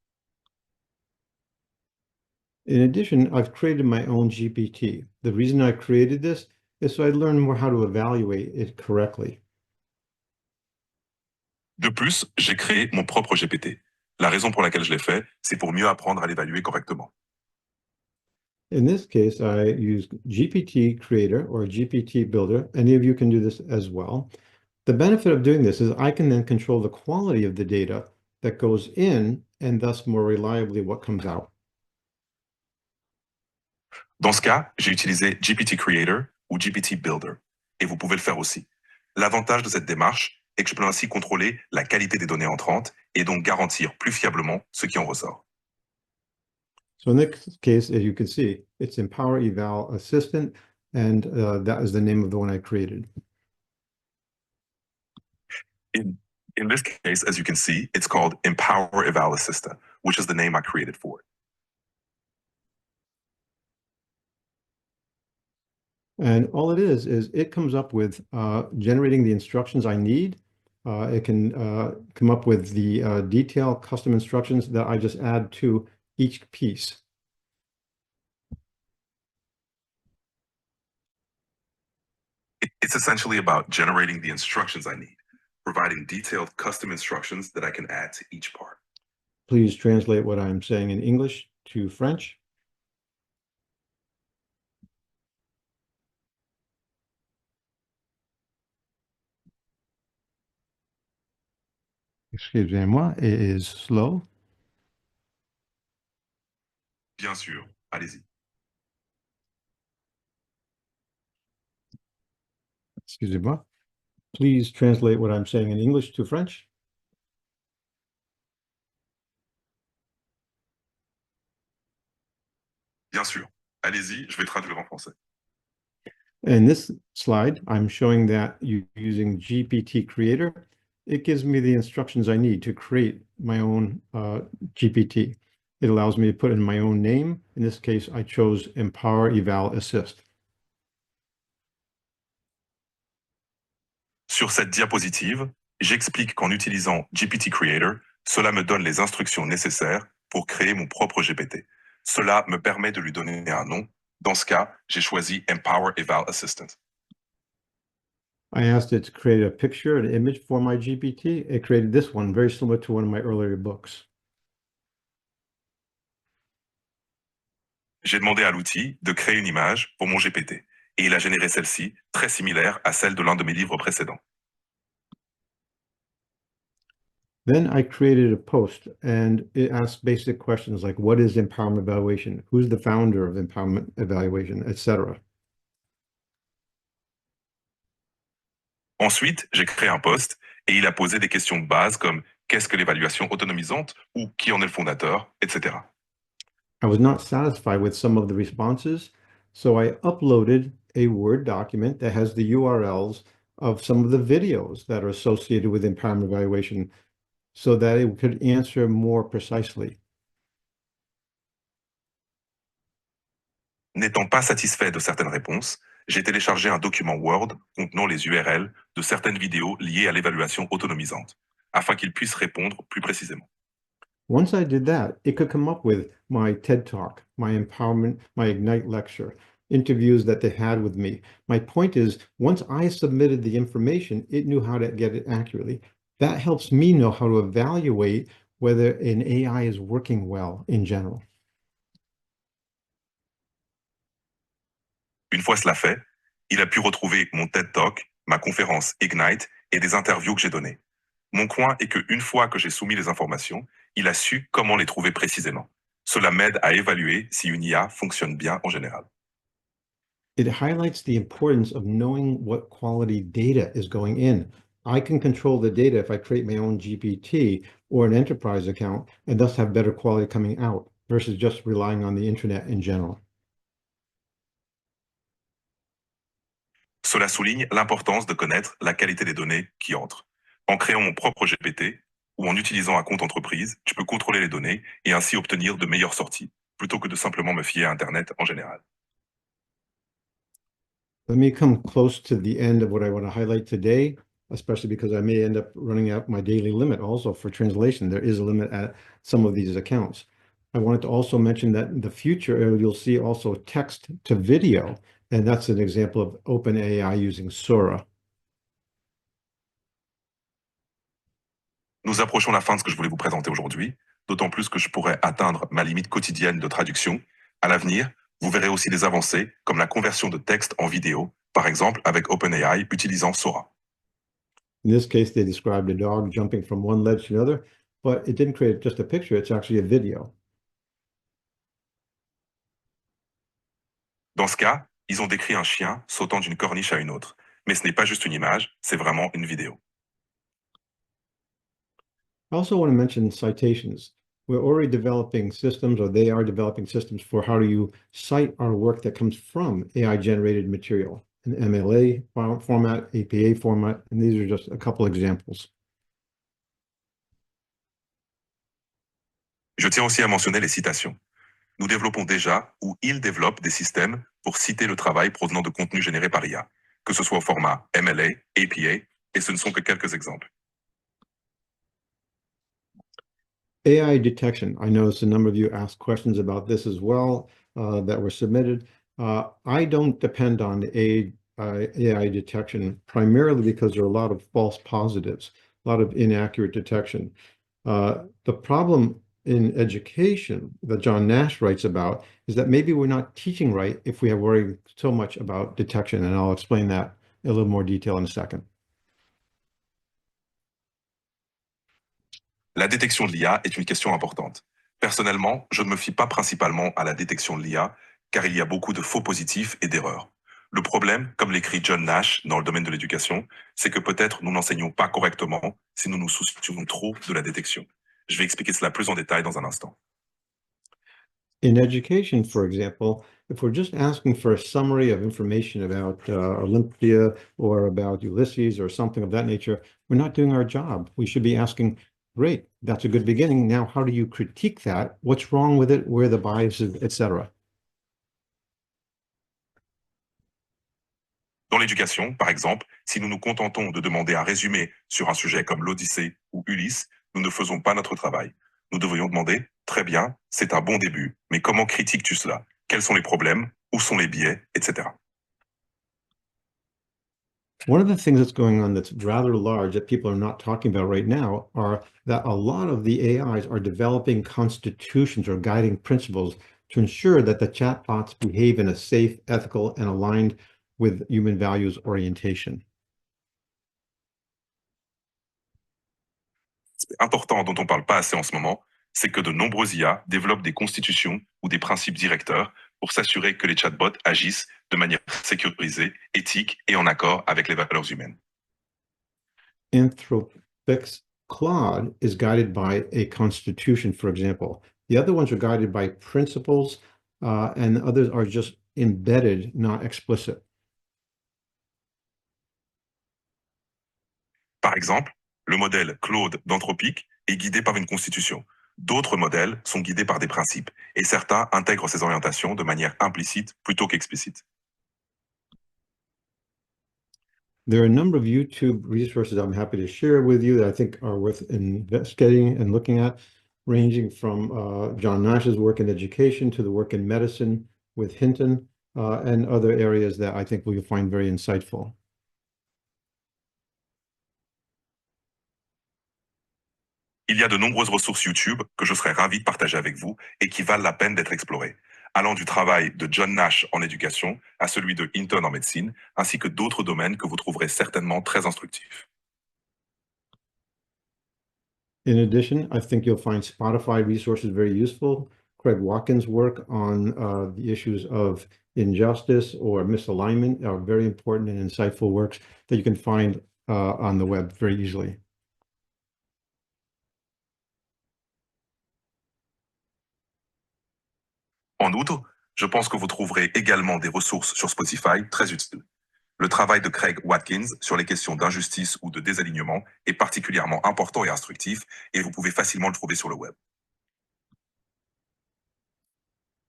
S3: In addition, I've created my own GPT. The reason I created this is so I learn more how to evaluate it correctly.
S4: De plus, j'ai créé mon propre GPT. La raison pour laquelle je l'ai fait, c'est pour mieux apprendre à l'évaluer correctement.
S3: In this case, I use GPT Creator or GPT Builder. Any of you can do this as well. The benefit of doing this is I can then control the quality of the data that goes in and thus more reliably what comes out.
S4: Dans ce cas, j'ai utilisé GPT Creator ou GPT Builder, et vous pouvez le faire aussi. L'avantage de cette démarche est que je peux ainsi contrôler la qualité des données entrantes et donc garantir plus fiablement ce qui en ressort.
S3: So in this case, as you can see, it's Empower Eval Assistant, and that is the name of the one I created.
S4: In this case, as you can see, it's called Empower Eval Assistant, which is the name I created for it.
S3: And all it is it comes up with generating the instructions I need. It can come up with the detailed custom instructions that I just add to each piece.
S4: It's essentially about generating the instructions I need, providing detailed custom instructions that I can add to each part.
S3: Please translate what I'm saying in English to French. Excusez-moi, it is slow.
S4: Bien sûr, allez-y.
S3: excusez-moi. Please translate what I'm saying in English to French.
S4: Bien sûr. Allez-y, je vais traduire en français.
S3: In this slide, I'm showing that using GPT Creator, it gives me the instructions I need to create my own GPT. It allows me to put in my own name. In this case, I chose Empower Eval Assist.
S4: Sur cette diapositive, j'explique qu'en utilisant GPT Creator, cela me donne les instructions nécessaires pour créer mon propre GPT. Cela me permet de lui donner un nom. Dans ce cas, j'ai choisi Empower Eval Assistant.
S3: I asked it to create a picture, an image for my GPT. It created this one, very similar to one of my earlier books.
S4: J'ai demandé à l'outil de créer une image pour mon GPT, et il a généré celle-ci, très similaire à celle de l'un de mes livres précédents.
S3: Then I created a post, and it asked basic questions like, what is empowerment evaluation? Who's the founder of empowerment evaluation, etc.
S4: Ensuite, j'ai créé un post et il a posé des questions de base comme qu'est-ce que l'évaluation autonomisante ou qui en est le fondateur, etc.
S3: I was not satisfied with some of the responses, so I uploaded a Word document that has the URLs of some of the videos that are associated with empowerment evaluation so that it could answer more precisely.
S4: N'étant pas satisfait de certaines réponses, j'ai téléchargé un document Word contenant les URL de certaines vidéos liées à l'évaluation autonomisante, afin qu'il puisse répondre plus précisément.
S3: Once I did that, it could come up with my TED Talk, my empowerment, my Ignite lecture, interviews that they had with me. My point is, once I submitted the information, it knew how to get it accurately. That helps me know how to evaluate whether an AI is working well in general.
S4: Une fois cela fait, il a pu retrouver mon TED Talk, ma conférence Ignite et des interviews que j'ai données. Mon coin est qu'une fois que j'ai soumis les informations, il a su comment les trouver précisément. Cela m'aide à évaluer si une IA fonctionne bien en général.
S3: It highlights the importance of knowing what quality data is going in. I can control the data if I create my own GPT or an enterprise account and thus have better quality coming out versus just relying on the internet in general.
S4: Cela souligne l'importance de connaître la qualité des données qui entrent. En créant mon propre GPT ou en utilisant un compte entreprise, je peux contrôler les données et ainsi obtenir de meilleures sorties, plutôt que de simplement me fier à Internet en général.
S3: Let me come close to the end of what I want to highlight today, especially because I may end up running out my daily limit also for translation. There is a limit at some of these accounts. I wanted to also mention that in the future, you'll see also text to video, and that's an example of OpenAI using Sora.
S4: Nous approchons la fin de ce que je voulais vous présenter aujourd'hui, d'autant plus que je pourrais atteindre ma limite quotidienne de traduction. À l'avenir, vous verrez aussi des avancées comme la conversion de texte en vidéo, par exemple avec OpenAI utilisant Sora.
S3: In this case, they described a dog jumping from one ledge to another, but it didn't create just a picture, it's actually a video.
S4: Dans ce cas, ils ont décrit un chien sautant d'une corniche à une autre. Mais ce n'est pas juste une image, c'est vraiment une vidéo.
S3: I also want to mention citations. We're already developing systems, or they are developing systems for how do you cite our work that comes from AI-generated material, an MLA format, APA format, and these are just a couple examples.
S4: Je tiens aussi à mentionner les citations. Nous développons déjà, ou ils développent des systèmes pour citer le travail provenant de contenus générés par IA, que ce soit au format MLA, APA, et ce ne sont que quelques exemples.
S3: AI detection. I noticed a number of you asked questions about this as well that were submitted. I don't depend on AI detection primarily because there are a lot of false positives, a lot of inaccurate detection. The problem in education that John Nash writes about is that maybe we're not teaching right if we are worrying so much about detection, and I'll explain that in a little more detail in a second.
S4: La détection de l'IA est une question importante. Personnellement, je ne me fie pas principalement à la détection de l'IA, car il y a beaucoup de faux positifs et d'erreurs. Le problème, comme l'écrit John Nash dans le domaine de l'éducation, c'est que peut-être nous n'enseignons pas correctement si nous nous soucions trop de la détection. Je vais expliquer cela plus en détail dans un instant.
S3: In education, for example, if we're just asking for a summary of information about Olympia or about Ulysses or something of that nature, we're not doing our job. We should be asking, great, that's a good beginning. Now, how do you critique that? What's wrong with it? Where are the biases, etc.
S4: Dans l'éducation, par exemple, si nous nous contentons de demander un résumé sur un sujet comme l'Odyssée ou Ulysse, nous ne faisons pas notre travail. Nous devrions demander, très bien, c'est un bon début, mais comment critiques-tu cela? Quels sont les problèmes? Où sont les biais? Etc.
S3: One of the things that's going on that's rather large that people are not talking about right now are that a lot of the AIs are developing constitutions or guiding principles to ensure that the chatbots behave in a safe, ethical, and aligned with human values orientation.
S4: Important dont on ne parle pas assez en ce moment, c'est que de nombreux IA développent des constitutions ou des principes directeurs pour s'assurer que les chatbots agissent de manière sécurisée, éthique et en accord avec les valeurs humaines.
S3: Anthropic's Claude is guided by a constitution, for example. The other ones are guided by principles, and others are just embedded, not explicit.
S4: Par exemple, le modèle Claude d'Anthropique est guidé par une constitution. D'autres modèles sont guidés par des principes, et certains intègrent ces orientations de manière implicite plutôt qu'explicite.
S3: There are a number of YouTube resources I'm happy to share with you that I think are worth investigating and looking at, ranging from John Nash's work in education to the work in medicine with Hinton and other areas that I think we'll find very insightful.
S4: Il y a de nombreuses ressources YouTube que je serais ravi de partager avec vous et qui valent la peine d'être explorées, allant du travail de John Nash en éducation à celui de Hinton en médecine, ainsi que d'autres domaines que vous trouverez certainement très instructifs.
S3: In addition, I think you'll find Spotify resources very useful. Craig Watkins' work on the issues of injustice or misalignment are very important and insightful works that you can find on the web very easily.
S4: En outre, je pense que vous trouverez également des ressources sur Spotify très utiles. Le travail de Craig Watkins sur les questions d'injustice ou de désalignement est particulièrement important et instructif, et vous pouvez facilement le trouver sur le web.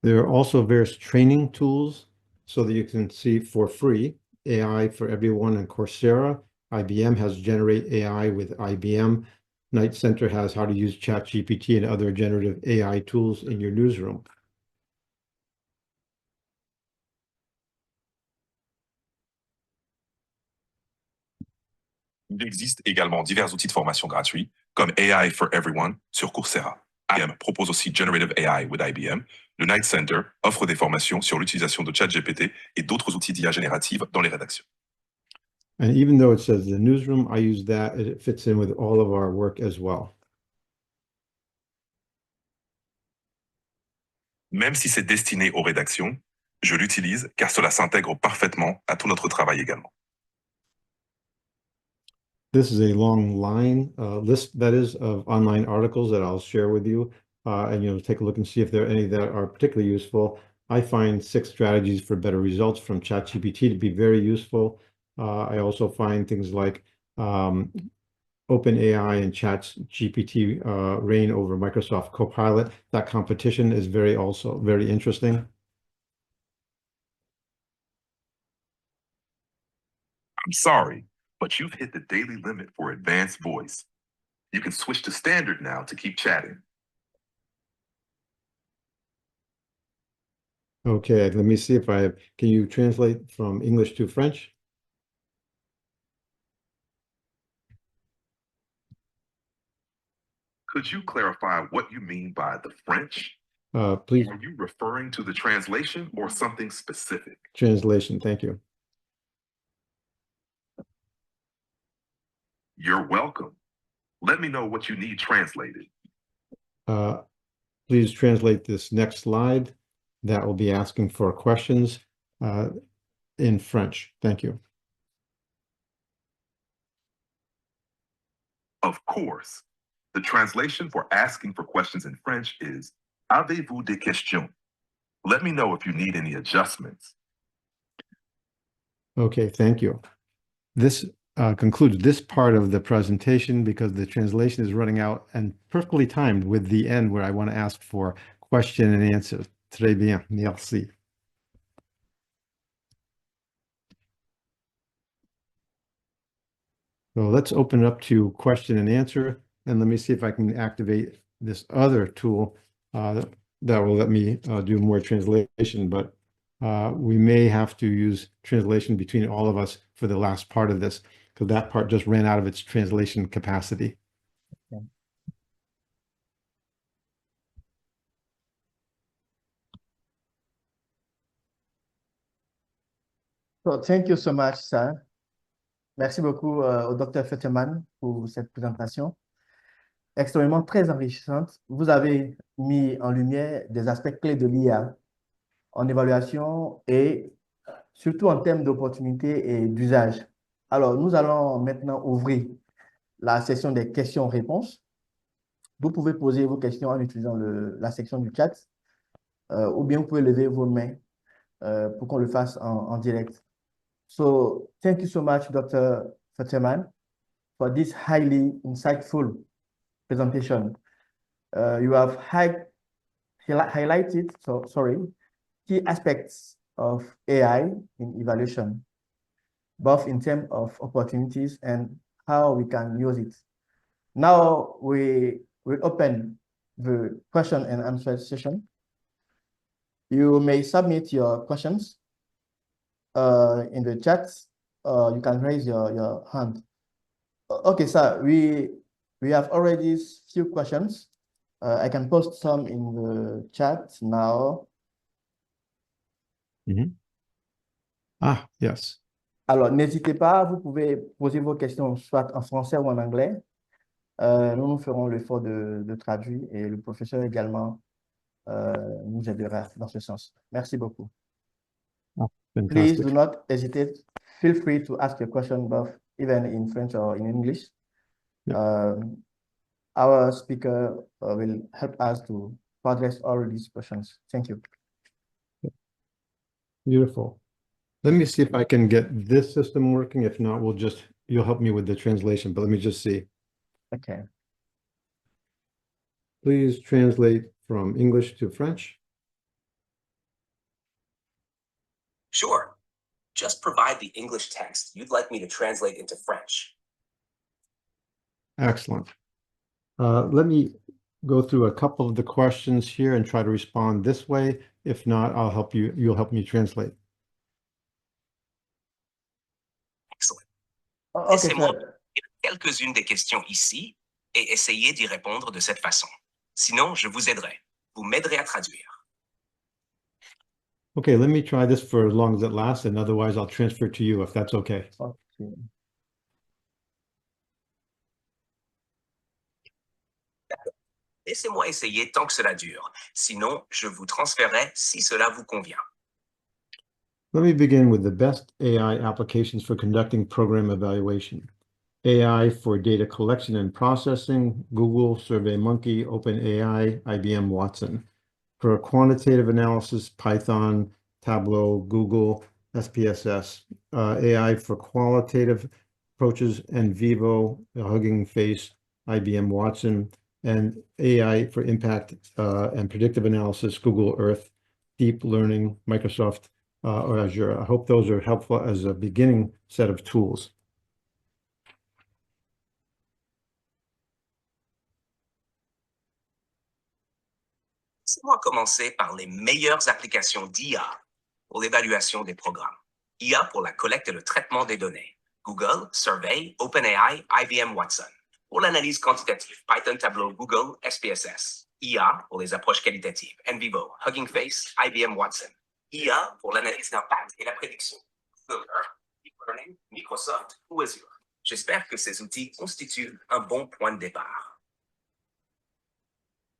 S3: There are also various training tools so that you can see for free AI for everyone on Coursera. IBM has Generate AI with IBM. Knight Center has how to use ChatGPT and other generative AI tools in your newsroom.
S4: Il existe également divers outils de formation gratuits, comme AI for Everyone sur Coursera. IBM propose aussi Generative AI with IBM. Le Knight Center offre des formations sur l'utilisation de ChatGPT et d'autres outils d'IA générative dans les rédactions.
S3: And even though it says the newsroom, I use that. It fits in with all of our work as well.
S4: Même si c'est destiné aux rédactions, je l'utilise car cela s'intègre parfaitement à tout notre travail également.
S3: This is a long line list, that is, of online articles that I'll share with you. And you'll take a look and see if there are any that are particularly useful. I find 6 strategies for better results from ChatGPT to be very useful. I also find things like OpenAI and ChatGPT reign over Microsoft Copilot. That competition is also very interesting.
S4: I'm sorry, but you've hit the daily limit for advanced voice. You can switch to standard now to keep chatting.
S3: Okay, let me see if can you translate from English to French?
S4: Could you clarify what you mean by the French?
S3: Please.
S4: Are you referring to the translation or something specific?
S3: Translation, thank you.
S4: You're welcome. Let me know what you need translated.
S3: Please translate this next slide. That will be asking for questions. in French? Thank you.
S4: Of course. The translation for asking for questions in French is Avez-vous des questions? Let me know if you need any adjustments.
S3: Okay, thank you. This concludes this part of the presentation because the translation is running out and perfectly timed with the end where I want to ask for question and answer. Très bien, merci. So let's open it up to question and answer, and let me see if I can activate this other tool that will let me do more translation, but we may have to use translation between all of us for the last part of this, because that part just ran out of its translation capacity.
S1: Okay. So thank you so much, sir. Merci beaucoup au Dr. Fetterman pour cette présentation extrêmement très enrichissante. Vous avez mis en lumière des aspects clés de l'IA en évaluation et surtout en termes d'opportunités et d'usage. Alors, nous allons maintenant ouvrir la session des questions-réponses. Vous pouvez poser vos questions en utilisant la section du chat ou bien vous pouvez lever vos mains pour qu'on le fasse en direct. So, thank you so much, Dr. Fetterman, for this highly insightful presentation. You have highlighted, key aspects of AI in evaluation, both in terms of opportunities and how we can use it. Now we will open the question and answer session. You may submit your questions in the chat. You can raise your hand. Okay, sir, we have already few questions. I can post some in the chat now.
S3: Mm-hmm. Ah, yes.
S1: Alors, n'hésitez pas, vous pouvez poser vos questions soit en français ou en anglais. Nous ferons l'effort de traduire et le professeur également nous aidera dans ce sens. Merci beaucoup.
S3: Oh,
S1: Please
S3: fantastic.
S1: do not hesitate. Feel free to ask your question both even in French or in English.
S3: Yep.
S1: Our speaker will help us to address all these questions. Thank you.
S3: Beautiful. Let me see if I can get this system working. If not, you'll help me with the translation, but let me just see.
S1: Okay.
S3: Please translate from English to French.
S7: Sure. Just provide the English text you'd like me to translate into French.
S3: Excellent. Let me go through a couple of the questions here and try to respond this way. If not, I'll help you. You'll help me translate.
S7: Excellent.
S1: Okay,
S7: Laissez-moi
S1: sir.
S7: quelques-unes des questions ici et essayez d'y répondre de cette façon. Sinon, je vous aiderai. Vous m'aiderez à traduire.
S3: Okay, let me try this for as long as it lasts, and otherwise I'll transfer to you if that's okay.
S1: Okay.
S7: Laissez-moi essayer tant que cela dure. Sinon, je vous transférerai si cela vous convient.
S3: Let me begin with the best AI applications for conducting program evaluation. AI for data collection and processing, Google, SurveyMonkey, OpenAI, IBM Watson. For quantitative analysis, Python, Tableau, Google, SPSS. AI for qualitative approaches, NVivo, Hugging Face, IBM Watson. And AI for impact and predictive analysis, Google Earth, Deep Learning, Microsoft, or Azure. I hope those are helpful as a beginning set of tools.
S7: Laissez-moi commencer par les meilleures applications d'IA pour l'évaluation des programmes. IA pour la collecte et le traitement des données. Google, Survey, OpenAI, IBM Watson. Pour l'analyse quantitative, Python, Tableau, Google, SPSS. IA pour les approches qualitatives, NVivo, Hugging Face, IBM Watson. IA pour l'analyse d'impact et la prédiction, Google Earth, Deep Learning, Microsoft ou Azure. J'espère que ces outils constituent un bon point de départ.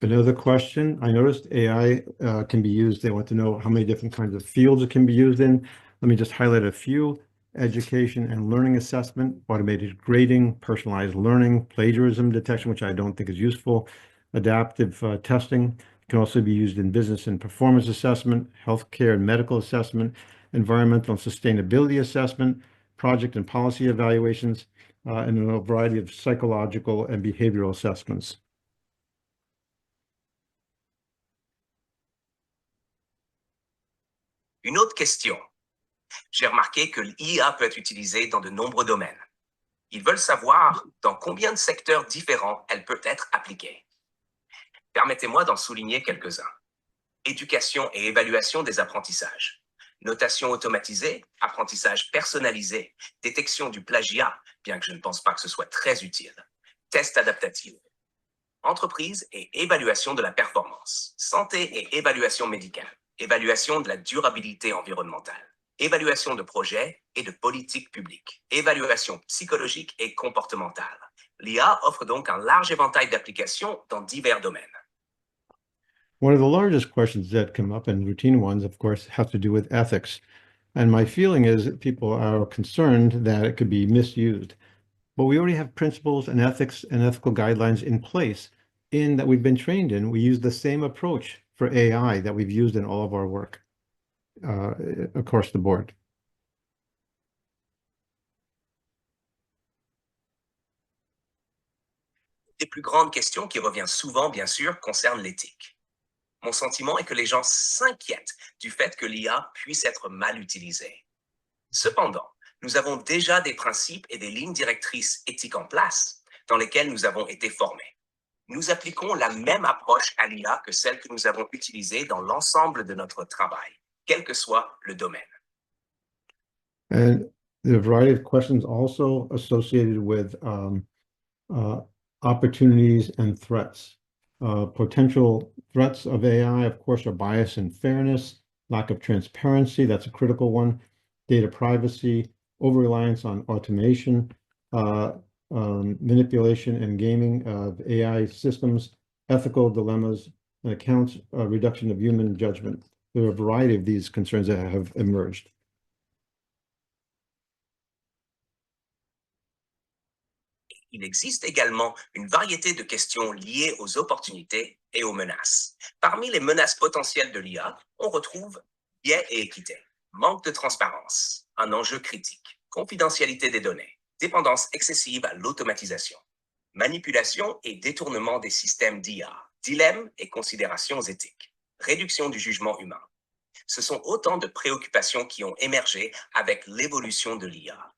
S3: Another question, I noticed AI can be used. They want to know how many different kinds of fields it can be used in. Let me just highlight a few. Education and learning assessment, automated grading, personalized learning, plagiarism detection, which I don't think is useful, adaptive testing. Can also be used in business and performance assessment, healthcare and medical assessment, environmental and sustainability assessment, project and policy evaluations, and a variety of psychological and behavioral assessments.
S7: Une autre question. J'ai remarqué que l'IA peut être utilisée dans de nombreux domaines. Ils veulent savoir dans combien de secteurs différents elle peut être appliquée. Permettez-moi d'en souligner quelques-uns. Éducation et évaluation des apprentissages. Notation automatisée, apprentissage personnalisé, détection du plagiat, bien que je ne pense pas que ce soit très utile. Test adaptatif. Entreprise et évaluation de la performance. Santé et évaluation médicale. Évaluation de la durabilité environnementale. Évaluation de projets et de politiques publiques. Évaluation psychologique et comportementale. L'IA offre donc un large éventail d'applications dans divers domaines.
S3: One of the largest questions that come up, and routine ones, of course, have to do with ethics. And my feeling is that people are concerned that it could be misused. But we already have principles and ethics and ethical guidelines in place in that we've been trained in. We use the same approach for AI that we've used in all of our work across the board.
S7: Une des plus grandes questions qui revient souvent, bien sûr, concerne l'éthique. Mon sentiment est que les gens s'inquiètent du fait que l'IA puisse être mal utilisée. Cependant, nous avons déjà des principes et des lignes directrices éthiques en place dans lesquelles nous avons été formés. Nous appliquons la même approche à l'IA que celle que nous avons utilisée dans l'ensemble de notre travail, quel que soit le domaine.
S3: And the variety of questions also associated with opportunities and threats. Potential threats of AI, of course, are bias and fairness, lack of transparency, that's a critical one, data privacy, over-reliance on automation, manipulation and gaming of AI systems, ethical dilemmas, and accounts reduction of human judgment. There are a variety of these concerns that have emerged.
S7: Il existe également une variété de questions liées aux opportunités et aux menaces. Parmi les menaces potentielles de l'IA, on retrouve biais et équité, manque de transparence, un enjeu critique, confidentialité des données, dépendance excessive à l'automatisation, manipulation et détournement des systèmes d'IA, dilemmes et considérations éthiques, réduction du jugement humain. Ce sont autant de préoccupations qui ont émergé avec l'évolution de l'IA.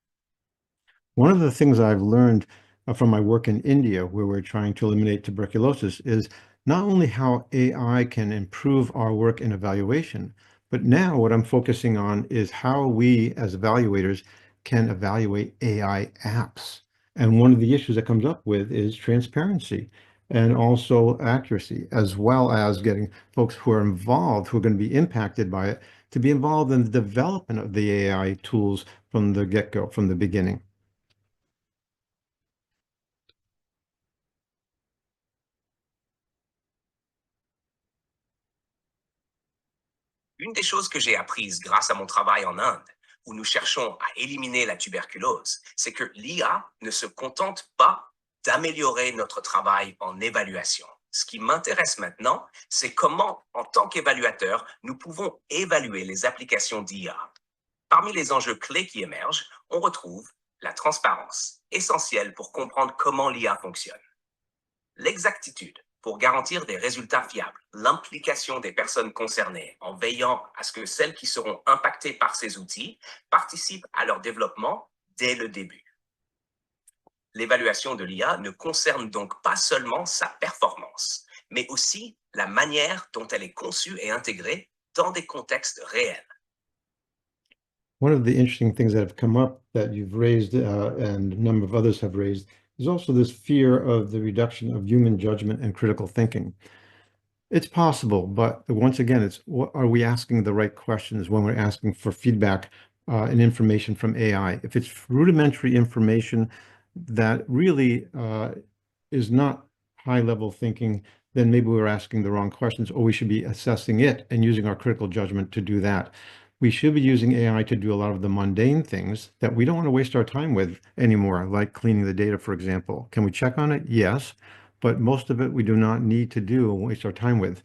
S3: One of the things I've learned from my work in India, where we're trying to eliminate tuberculosis, is not only how AI can improve our work in evaluation, but now what I'm focusing on is how we as evaluators can evaluate AI apps. And one of the issues that comes up with is transparency and also accuracy, as well as getting folks who are involved, who are going to be impacted by it, to be involved in the development of the AI tools from the get-go, from the beginning.
S7: Une des choses que j'ai apprises grâce à mon travail en Inde, où nous cherchons à éliminer la tuberculose, c'est que l'IA ne se contente pas d'améliorer notre travail en évaluation. Ce qui m'intéresse maintenant, c'est comment, en tant qu'évaluateur, nous pouvons évaluer les applications d'IA. Parmi les enjeux clés qui émergent, on retrouve la transparence, essentielle pour comprendre comment l'IA fonctionne. L'exactitude, pour garantir des résultats fiables, l'implication des personnes concernées en veillant à ce que celles qui seront impactées par ces outils participent à leur développement dès le début. L'évaluation de l'IA ne concerne donc pas seulement sa performance, mais aussi la manière dont elle est conçue et intégrée dans des contextes réels.
S3: One of the interesting things that have come up that you've raised and a number of others have raised is also this fear of the reduction of human judgment and critical thinking. It's possible, but once again, it's what are we asking the right questions when we're asking for feedback and information from AI? If it's rudimentary information that really is not high-level thinking, then maybe we're asking the wrong questions, or we should be assessing it and using our critical judgment to do that. We should be using AI to do a lot of the mundane things that we don't want to waste our time with anymore, like cleaning the data, for example. Can we check on it? Yes, but most of it we do not need to do and waste our time with.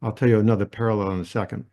S3: I'll tell you another parallel in a second.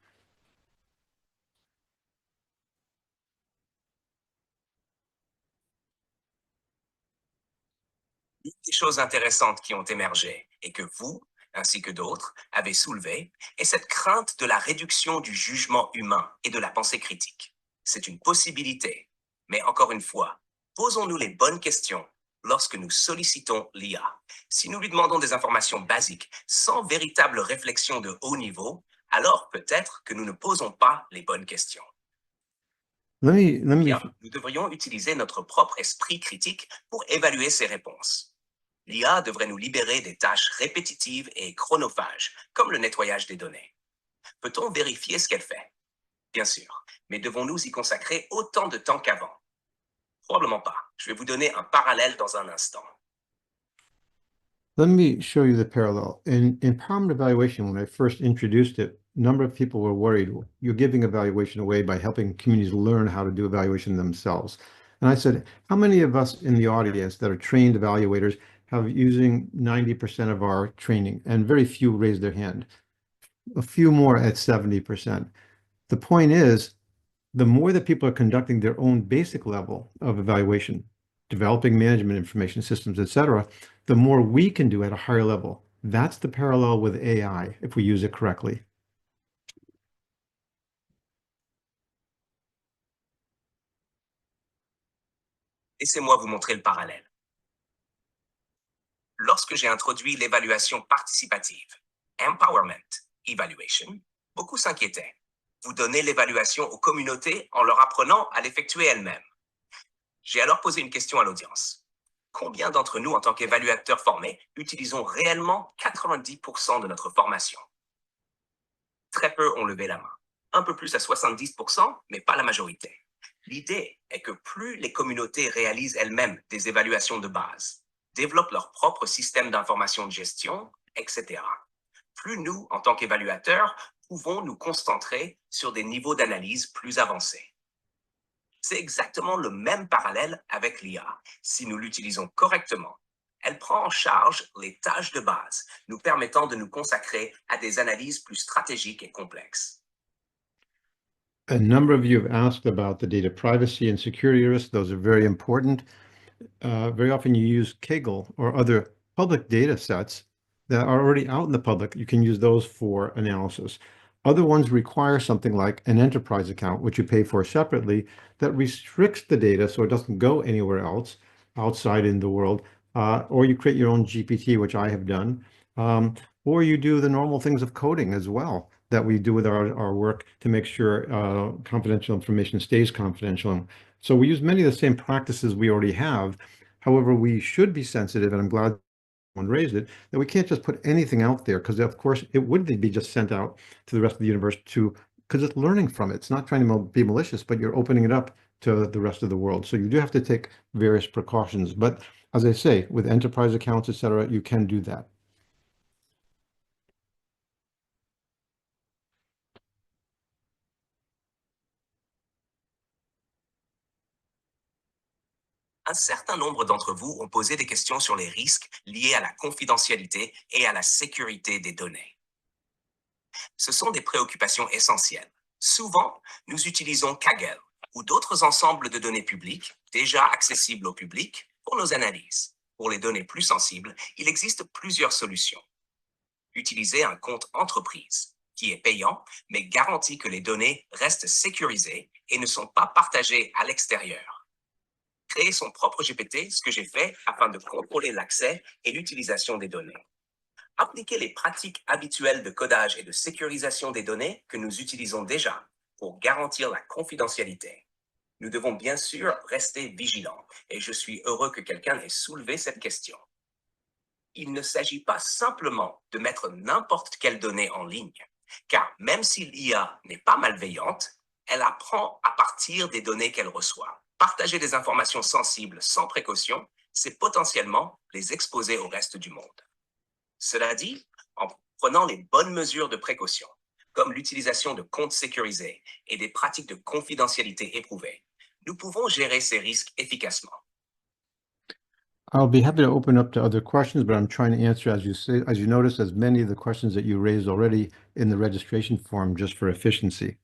S7: Une des choses intéressantes qui ont émergé et que vous, ainsi que d'autres, avez soulevé est cette crainte de la réduction du jugement humain et de la pensée critique. C'est une possibilité, mais encore une fois, posons-nous les bonnes questions lorsque nous sollicitons l'IA. Si nous lui demandons des informations basiques sans véritable réflexion de haut niveau, alors peut-être que nous ne posons pas les bonnes questions. Bien, nous devrions utiliser notre propre esprit critique pour évaluer ces réponses. L'IA devrait nous libérer des tâches répétitives et chronophages, comme le nettoyage des données. Peut-on vérifier ce qu'elle fait? Bien sûr, mais devons-nous y consacrer autant de temps qu'avant? Probablement pas. Je vais vous donner un parallèle dans un instant.
S3: Let me show you the parallel. In empowerment evaluation, when I first introduced it, a number of people were worried, you're giving evaluation away by helping communities learn how to do evaluation themselves. And I said, how many of us in the audience that are trained evaluators have using 90% of our training? And very few raised their hand. A few more at 70%. The point is, the more that people are conducting their own basic level of evaluation, developing management information systems, etc., the more we can do at a higher level. That's the parallel with AI if we use it correctly.
S7: Laissez-moi vous montrer le parallèle. Lorsque j'ai introduit l'évaluation participative, empowerment evaluation, beaucoup s'inquiétaient. Vous donnez l'évaluation aux communautés en leur apprenant à l'effectuer elles-mêmes. J'ai alors posé une question à l'audience. Combien d'entre nous, en tant qu'évaluateurs formés, utilisons réellement 90% de notre formation? Très peu ont levé la main. Un peu plus à 70%, mais pas la majorité. L'idée est que plus les communautés réalisent elles-mêmes des évaluations de base, développent leur propre système d'information de gestion, etc., plus nous, en tant qu'évaluateurs, pouvons nous concentrer sur des niveaux d'analyse plus avancés. C'est exactement le même parallèle avec l'IA. Si nous l'utilisons correctement, elle prend en charge les tâches de base, nous permettant de nous consacrer à des analyses plus stratégiques et complexes.
S3: A number of you have asked about the data privacy and security risks. Those are very important. Very often you use Kaggle or other public data sets that are already out in the public. You can use those for analysis. Other ones require something like an enterprise account, which you pay for separately, that restricts the data so it doesn't go anywhere else outside in the world. Or you create your own GPT, which I have done. Or you do the normal things of coding as well that we do with our work to make sure confidential information stays confidential. So we use many of the same practices we already have. However, we should be sensitive, and I'm glad someone raised it, that we can't just put anything out there, because of course it would be just sent out to the rest of the universe because it's learning from it. It's not trying to be malicious, but you're opening it up to the rest of the world. So you do have to take various precautions. But as I say, with enterprise accounts, etc., you can do that.
S7: Un certain nombre d'entre vous ont posé des questions sur les risques liés à la confidentialité et à la sécurité des données. Ce sont des préoccupations essentielles. Souvent, nous utilisons Kaggle ou d'autres ensembles de données publiques déjà accessibles au public pour nos analyses. Pour les données plus sensibles, il existe plusieurs solutions. Utilisez un compte entreprise qui est payant, mais garantit que les données restent sécurisées et ne sont pas partagées à l'extérieur. Créer son propre GPT, ce que j'ai fait afin de contrôler l'accès et l'utilisation des données. Appliquer les pratiques habituelles de codage et de sécurisation des données que nous utilisons déjà pour garantir la confidentialité. Nous devons bien sûr rester vigilants et je suis heureux que quelqu'un ait soulevé cette question. Il ne s'agit pas simplement de mettre n'importe quelle donnée en ligne, car même si l'IA n'est pas malveillante, elle apprend à partir des données qu'elle reçoit. Partager des informations sensibles sans précaution, c'est potentiellement les exposer au reste du monde. Cela dit, En prenant les bonnes mesures de précaution, comme l'utilisation de comptes sécurisés et des pratiques de confidentialité éprouvées, nous pouvons gérer ces risques efficacement.
S3: I'll be happy to open up to other questions, but I'm trying to answer, as you notice, as many of the questions that you raised already in the registration form, just for efficiency.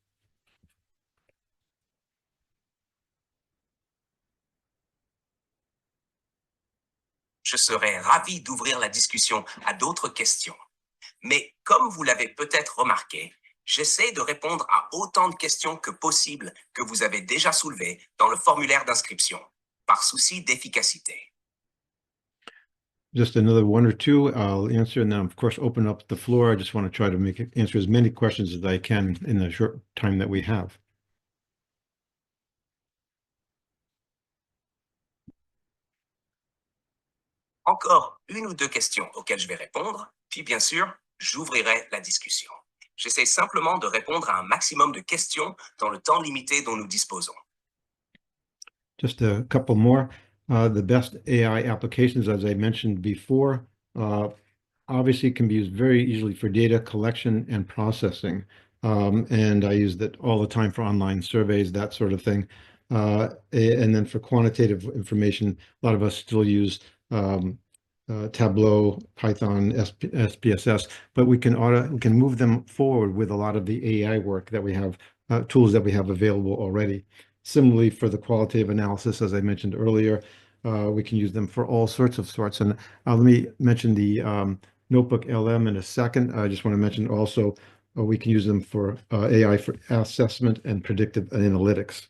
S7: Je serais ravi d'ouvrir la discussion à d'autres questions. Mais comme vous l'avez peut-être remarqué, j'essaie de répondre à autant de questions que possible que vous avez déjà soulevées dans le formulaire d'inscription, par souci d'efficacité.
S3: Just another one or two I'll answer, and then of course open up the floor. I just want to try to answer as many questions as I can in the short time that we have.
S7: Encore une ou deux questions auxquelles je vais répondre, puis bien sûr, j'ouvrirai la discussion. J'essaie simplement de répondre à un maximum de questions dans le temps limité dont nous disposons.
S3: Just a couple more. The best AI applications, as I mentioned before, obviously can be used very easily for data collection and processing. And I use that all the time for online surveys, that sort of thing. And then for quantitative information, a lot of us still use Tableau, Python, SPSS, but we can move them forward with a lot of the AI work that we have, tools that we have available already. Similarly, for the qualitative analysis, as I mentioned earlier, we can use them for all sorts. And let me mention the Notebook LM in a second. I just want to mention also we can use them for AI for assessment and predictive analytics.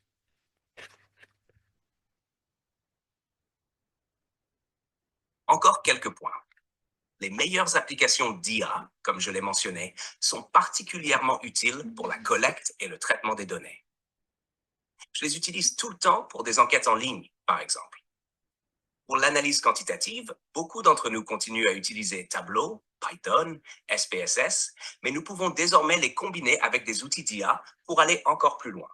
S7: Encore quelques points. Les meilleures applications d'IA, comme je l'ai mentionné, sont particulièrement utiles pour la collecte et le traitement des données. Je les utilise tout le temps pour des enquêtes en ligne, par exemple. Pour l'analyse quantitative, beaucoup d'entre nous continuent à utiliser Tableau, Python, SPSS, mais nous pouvons désormais les combiner avec des outils d'IA pour aller encore plus loin.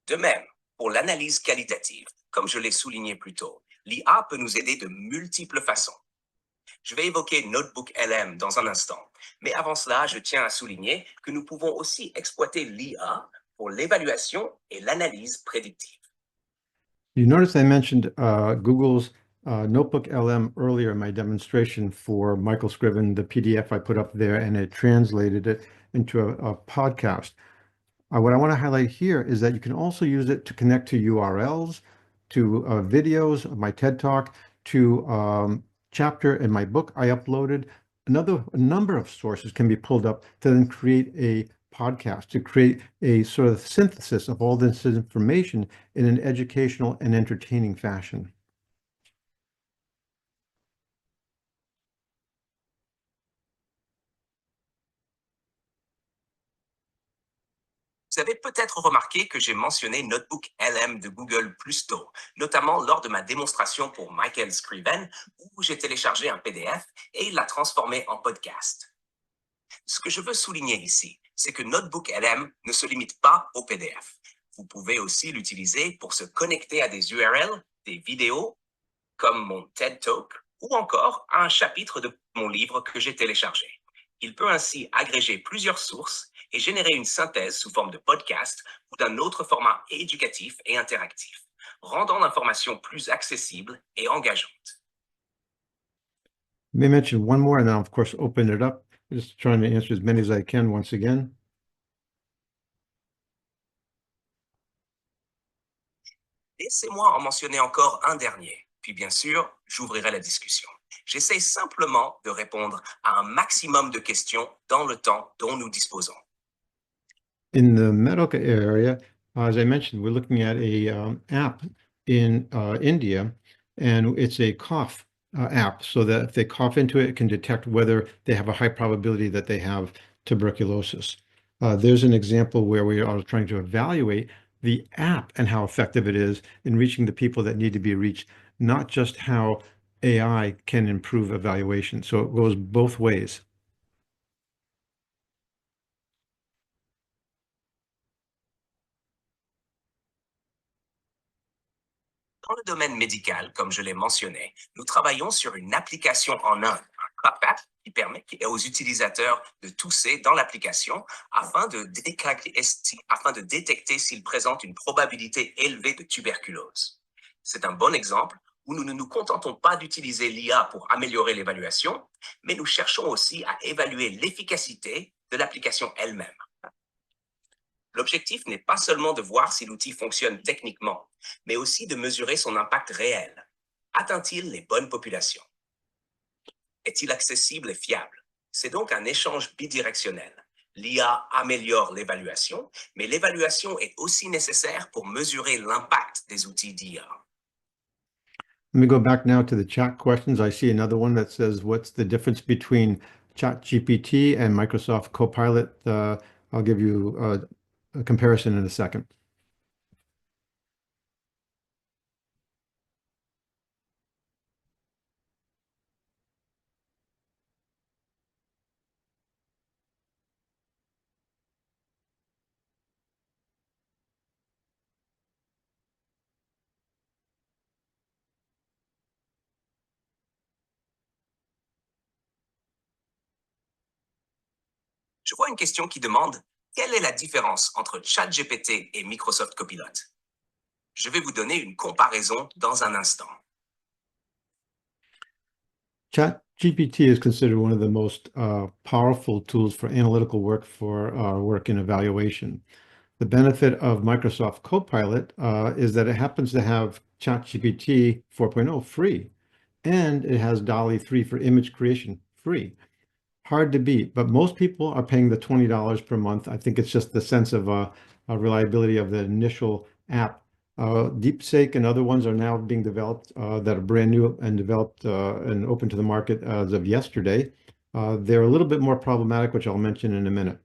S7: De même, pour l'analyse qualitative, comme je l'ai souligné plus tôt, l'IA peut nous aider de multiples façons. Je vais évoquer Notebook LM dans un instant, mais avant cela, je tiens à souligner que nous pouvons aussi exploiter l'IA pour l'évaluation et l'analyse prédictive.
S3: You notice I mentioned Google's Notebook LM earlier in my demonstration for Michael Scriven, the PDF I put up there, and it translated it into a podcast. What I want to highlight here is that you can also use it to connect to URLs, to videos of my TED Talk, to chapter in my book I uploaded. A number of sources can be pulled up to then create a podcast, to create a sort of synthesis of all this information in an educational and entertaining fashion.
S7: Vous avez peut-être remarqué que j'ai mentionné Notebook LM de Google plus tôt, notamment lors de ma démonstration pour Michael Scriven, où j'ai téléchargé un PDF et l'a transformé en podcast. Ce que je veux souligner ici, c'est que Notebook LM ne se limite pas au PDF. Vous pouvez aussi l'utiliser pour se connecter à des URL, des vidéos, comme mon TED Talk, ou encore à un chapitre de mon livre que j'ai téléchargé. Il peut ainsi agréger plusieurs sources et générer une synthèse sous forme de podcast ou d'un autre format éducatif et interactif, rendant l'information plus accessible et engageante.
S3: Let me mention one more and then, of course, open it up. Just trying to answer as many as I can once again.
S7: Laissez-moi en mentionner encore un dernier, puis bien sûr, j'ouvrirai la discussion. J'essaie simplement de répondre à un maximum de questions dans le temps dont nous disposons.
S3: In the medical area, as I mentioned, we're looking at a app in India, and it's a cough app, so that if they cough into it, it can detect whether they have a high probability that they have tuberculosis. There's an example where we are trying to evaluate the app and how effective it is in reaching the people that need to be reached, not just how AI can improve evaluation. So it goes both ways.
S7: Dans le domaine médical, comme je l'ai mentionné, nous travaillons sur une application en Inde, un qui permet aux utilisateurs de tousser dans l'application afin de détecter s'ils présentent une probabilité élevée de tuberculose. C'est un bon exemple où nous ne nous contentons pas d'utiliser l'IA pour améliorer l'évaluation, mais nous cherchons aussi à évaluer l'efficacité de l'application elle-même. L'objectif n'est pas seulement de voir si l'outil fonctionne techniquement, mais aussi de mesurer son impact réel. Atteint-il les bonnes populations? Est-il accessible et fiable? C'est donc un échange bidirectionnel. L'IA améliore l'évaluation, mais l'évaluation est aussi nécessaire pour mesurer l'impact des outils d'IA.
S3: Let me go back now to the chat questions. I see another one that says, what's the difference between ChatGPT and Microsoft Copilot? I'll give you a comparison in a second.
S7: Je vois une question qui demande « Quelle est la différence entre ChatGPT et Microsoft Copilot ?» Je vais vous donner une comparaison dans un instant.
S3: ChatGPT is considered one of the most powerful tools for analytical work for work in evaluation. The benefit of Microsoft Copilot is that it happens to have ChatGPT 4.0 free, and it has DALL-E 3 for image creation free. Hard to beat, but most people are paying the $20 per month. I think it's just the sense of reliability of the initial app. DeepSeek and other ones are now being developed that are brand new and developed and open to the market as of yesterday. They're a little bit more problematic, which I'll mention in a minute.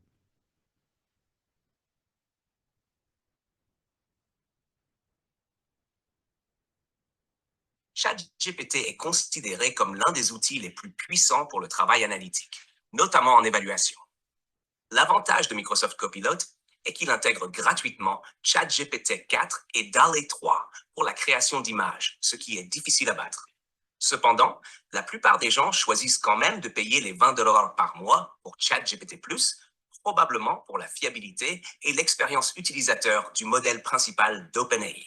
S7: ChatGPT est considéré comme l'un des outils les plus puissants pour le travail analytique, notamment en évaluation. L'avantage de Microsoft Copilot est qu'il intègre gratuitement ChatGPT 4 et DALL-E 3 pour la création d'images, ce qui est difficile à battre. Cependant, la plupart des gens choisissent quand même de payer les $20 par mois pour ChatGPT+, probablement pour la fiabilité et l'expérience utilisateur du modèle principal d'OpenAI.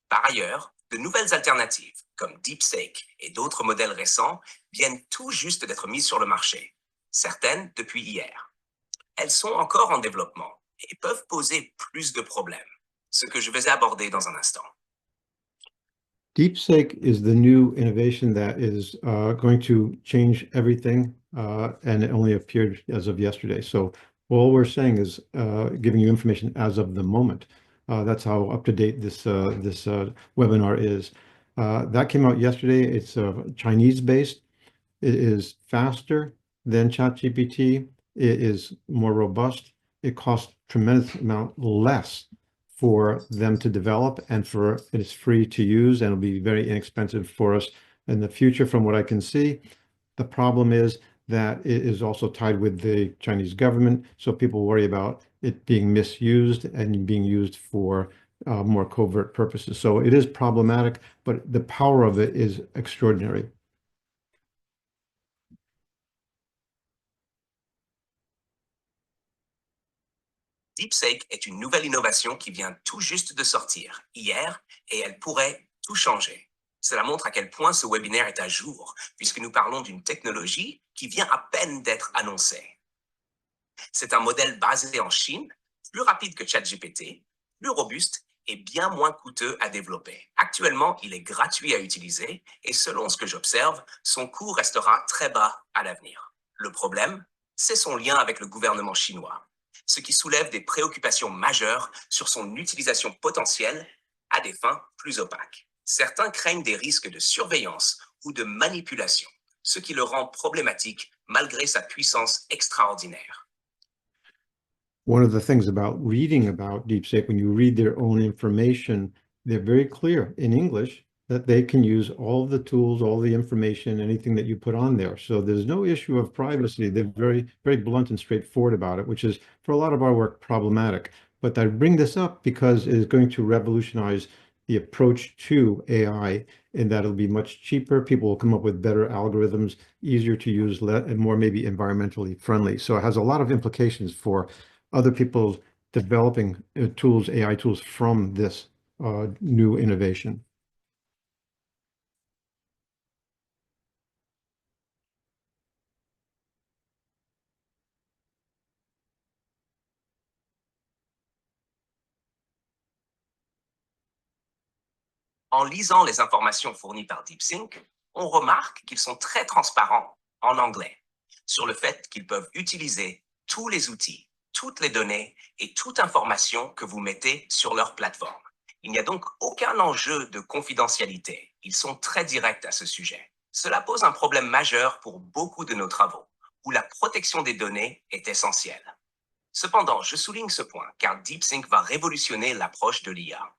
S7: Par ailleurs, de nouvelles alternatives, comme DeepSeek et d'autres modèles récents, viennent tout juste d'être mises sur le marché, certaines depuis hier. Elles sont encore en développement et peuvent poser plus de problèmes, ce que je vais aborder dans un instant.
S3: DeepSeek is the new innovation that is going to change everything, and it only appeared as of yesterday. So all we're saying is giving you information as of the moment. That's how up-to-date this webinar is. That came out yesterday. It's Chinese-based. It is faster than ChatGPT. It is more robust. It costs tremendous amount less for them to develop, and it is free to use, and it'll be very inexpensive for us in the future from what I can see. The problem is that it is also tied with the Chinese government, so people worry about it being misused and being used for more covert purposes. So it is problematic, but the power of it is extraordinary.
S7: DeepSeek est une nouvelle innovation qui vient tout juste de sortir, hier, et elle pourrait tout changer. Cela montre à quel point ce webinaire est à jour, puisque nous parlons d'une technologie qui vient à peine d'être annoncée. C'est un modèle basé en Chine, plus rapide que ChatGPT, plus robuste et bien moins coûteux à développer. Actuellement, il est gratuit à utiliser et selon ce que j'observe, son coût restera très bas à l'avenir. Le problème, c'est son lien avec le gouvernement chinois, ce qui soulève des préoccupations majeures sur son utilisation potentielle à des fins plus opaques. Certains craignent des risques de surveillance ou de manipulation, ce qui le rend problématique malgré sa puissance extraordinaire.
S3: One of the things about reading about DeepSeek, when you read their own information, they're very clear in English that they can use all the tools, all the information, anything that you put on there. So there's no issue of privacy. They're very, very blunt and straightforward about it, which is, for a lot of our work, problematic. But I bring this up because it is going to revolutionize the approach to AI in that it'll be much cheaper. People will come up with better algorithms, easier to use, and more maybe environmentally friendly. So it has a lot of implications for other people developing tools, AI tools from this new innovation.
S7: En lisant les informations fournies par DeepSync, on remarque qu'ils sont très transparents en anglais sur le fait qu'ils peuvent utiliser tous les outils, toutes les données et toute information que vous mettez sur leur plateforme. Il n'y a donc aucun enjeu de confidentialité. Ils sont très directs à ce sujet. Cela pose un problème majeur pour beaucoup de nos travaux, où la protection des données est essentielle. Cependant, je souligne ce point car DeepSync va révolutionner l'approche de l'IA.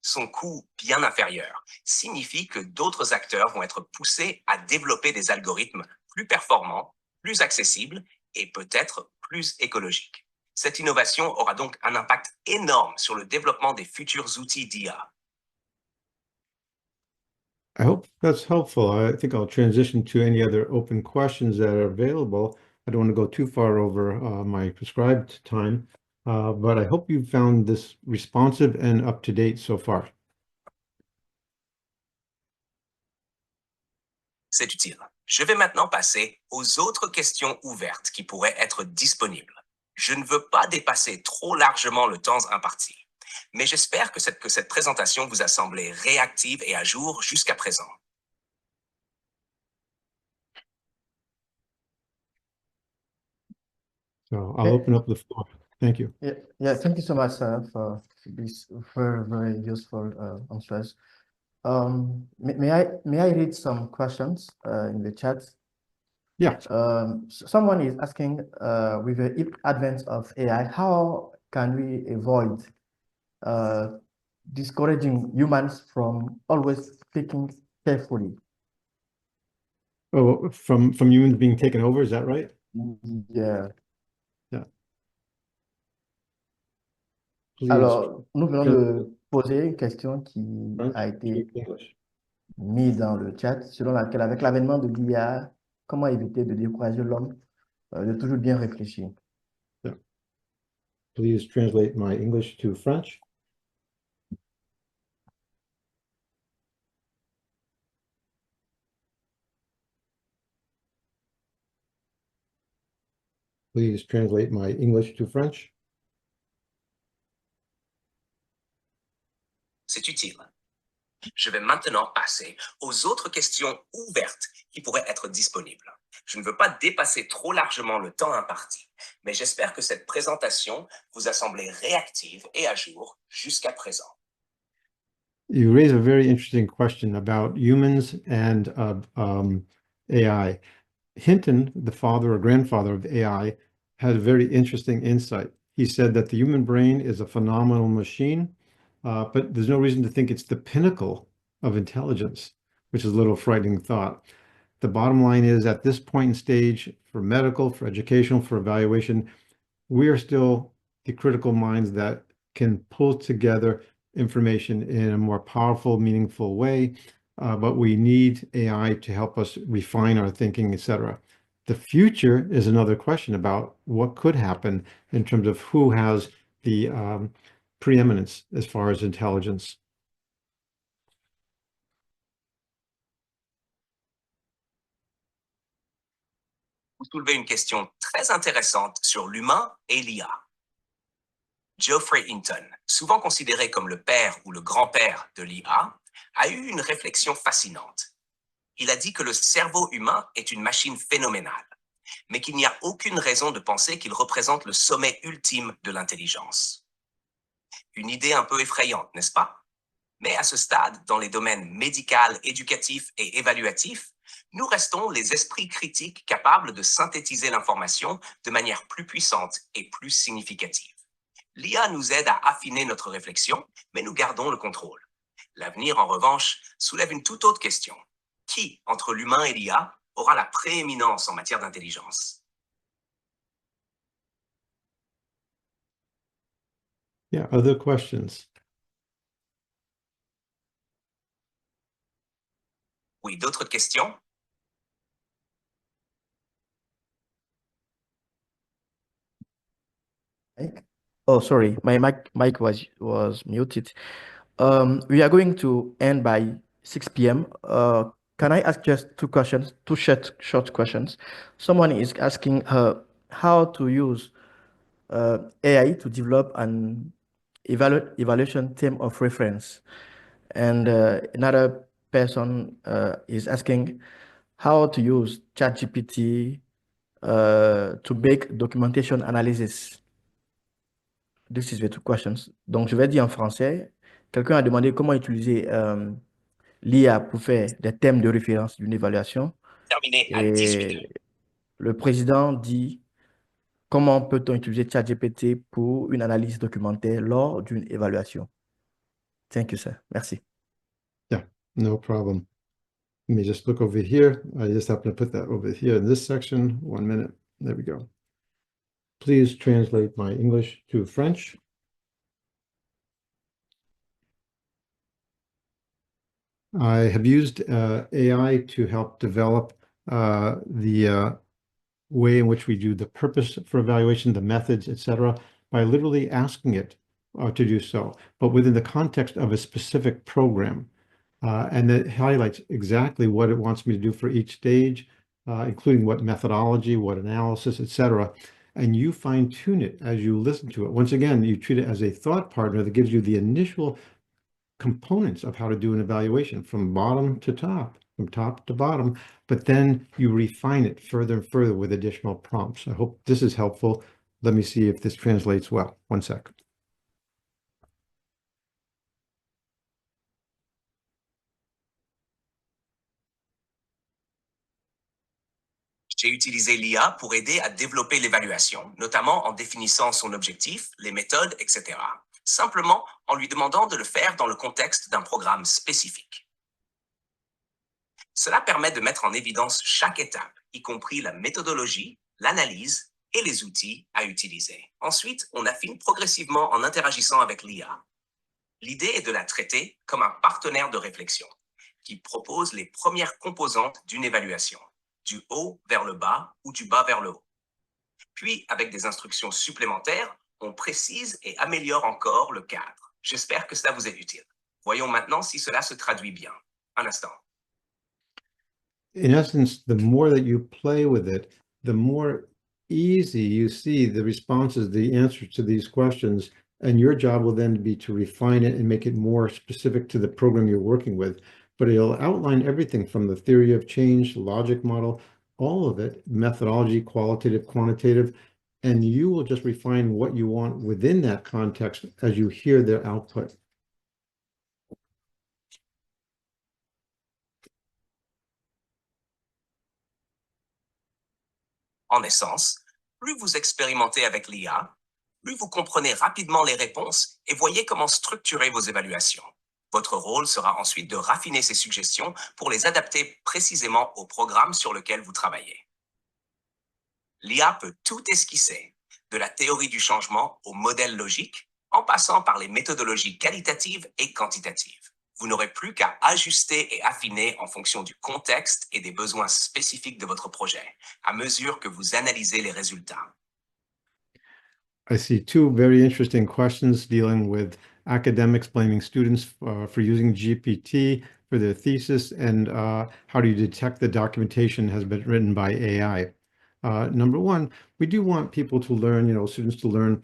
S7: Son coût bien inférieur signifie que d'autres acteurs vont être poussés à développer des algorithmes plus performants, plus accessibles et peut-être plus écologiques. Cette innovation aura donc un impact énorme sur le développement des futurs outils d'IA.
S3: I hope that's helpful. I think I'll transition to any other open questions that are available. I don't want to go too far over my prescribed time, but I hope you found this responsive and up to date so far.
S7: C'est utile. Je vais maintenant passer aux autres questions ouvertes qui pourraient être disponibles. Je ne veux pas dépasser trop largement le temps imparti, mais j'espère que cette présentation vous a semblé réactive et à jour jusqu'à présent.
S3: So I'll open up the floor. Thank you.
S1: Yeah, thank you so much for these very, very useful answers. May I read some questions in the chat?
S3: Yeah.
S1: Someone is asking, with the advent of AI, how can we avoid discouraging humans from always thinking carefully?
S3: Oh, from humans being taken over, is that right?
S1: Yeah.
S3: Yeah. Please.
S1: Alors, nous venons de poser une question qui a été mise dans le chat, selon laquelle, avec l'avènement de l'IA, comment éviter de décourager l'homme de toujours bien réfléchir?
S3: Yeah. Please translate my English to French. Please translate my English to French.
S7: C'est utile. Je vais maintenant passer aux autres questions ouvertes qui pourraient être disponibles. Je ne veux pas dépasser trop largement le temps imparti, mais j'espère que cette présentation vous a semblé réactive et à jour jusqu'à présent.
S3: You raise a very interesting question about humans and AI. Hinton, the father or grandfather of AI, had a very interesting insight. He said that the human brain is a phenomenal machine, but there's no reason to think it's the pinnacle of intelligence, which is a little frightening thought. The bottom line is, at this point in stage, for medical, for educational, for evaluation, we are still the critical minds that can pull together information in a more powerful, meaningful way, but we need AI to help us refine our thinking, etc. The future is another question about what could happen in terms of who has the preeminence as far as intelligence.
S7: Vous soulevez une question très intéressante sur l'humain et l'IA. Geoffrey Hinton, souvent considéré comme le père ou le grand-père de l'IA, a eu une réflexion fascinante. Il a dit que le cerveau humain est une machine phénoménale, mais qu'il n'y a aucune raison de penser qu'il représente le sommet ultime de l'intelligence. Une idée un peu effrayante, n'est-ce pas? Mais à ce stade, dans les domaines médical, éducatif et évaluatif, nous restons les esprits critiques capables de synthétiser l'information de manière plus puissante et plus significative. L'IA nous aide à affiner notre réflexion, mais nous gardons le contrôle. L'avenir, en revanche, soulève une toute autre question. Qui, entre l'humain et l'IA, aura la prééminence en matière d'intelligence?
S3: Yeah, other questions?
S7: Oui, d'autres questions?
S1: Oh, sorry, my mic was muted. We are going to end by 6 p.m. Can I ask just two questions, two short questions? Someone is asking how to use AI to develop an evaluation term of reference. And another person is asking how to use ChatGPT to make documentation analysis. This is the two questions. Donc, je vais dire en français. Quelqu'un a demandé comment utiliser l'IA pour faire des thèmes de référence d'une évaluation.
S7: Terminé à 18 heures.
S1: Et le président dit comment peut-on utiliser ChatGPT pour une analyse documentaire lors d'une évaluation. Thank you, sir. Merci.
S3: Yeah, no problem. Let me just look over here. I just happen to put that over here in this section. 1 minute. There we go. Please translate my English to French. I have used AI to help develop the way in which we do the purpose for evaluation, the methods, etc., by literally asking it to do so, but within the context of a specific program. And it highlights exactly what it wants me to do for each stage, including what methodology, what analysis, etc. And you fine-tune it as you listen to it. Once again, you treat it as a thought partner that gives you the initial components of how to do an evaluation from bottom to top, from top to bottom, but then you refine it further and further with additional prompts. I hope this is helpful. Let me see if this translates well. 1 sec.
S7: J'ai utilisé l'IA pour aider à développer l'évaluation, notamment en définissant son objectif, les méthodes, etc. Simplement en lui demandant de le faire dans le contexte d'un programme spécifique. Cela permet de mettre en évidence chaque étape, y compris la méthodologie, l'analyse et les outils à utiliser. Ensuite, on affine progressivement en interagissant avec l'IA. L'idée est de la traiter comme un partenaire de réflexion qui propose les premières composantes d'une évaluation, du haut vers le bas ou du bas vers le haut. Puis, avec des instructions supplémentaires, on précise et améliore encore le cadre. J'espère que cela vous est utile. Voyons maintenant si cela se traduit bien. Un instant.
S3: In essence, the more that you play with it, the more easy you see the responses, the answers to these questions, and your job will then be to refine it and make it more specific to the program you're working with. But it'll outline everything from the theory of change, logic model, all of it, methodology, qualitative, quantitative, and you will just refine what you want within that context as you hear their output.
S7: En essence, plus vous expérimentez avec l'IA, plus vous comprenez rapidement les réponses et voyez comment structurer vos évaluations. Votre rôle sera ensuite de raffiner ces suggestions pour les adapter précisément au programme sur lequel vous travaillez. L'IA peut tout esquisser, de la théorie du changement au modèle logique, en passant par les méthodologies qualitatives et quantitatives. Vous n'aurez plus qu'à ajuster et affiner en fonction du contexte et des besoins spécifiques de votre projet, à mesure que vous analysez les résultats.
S3: I see two very interesting questions dealing with academics blaming students for using GPT for their thesis, and how do you detect the documentation has been written by AI? Number one, we do want people to learn, students to learn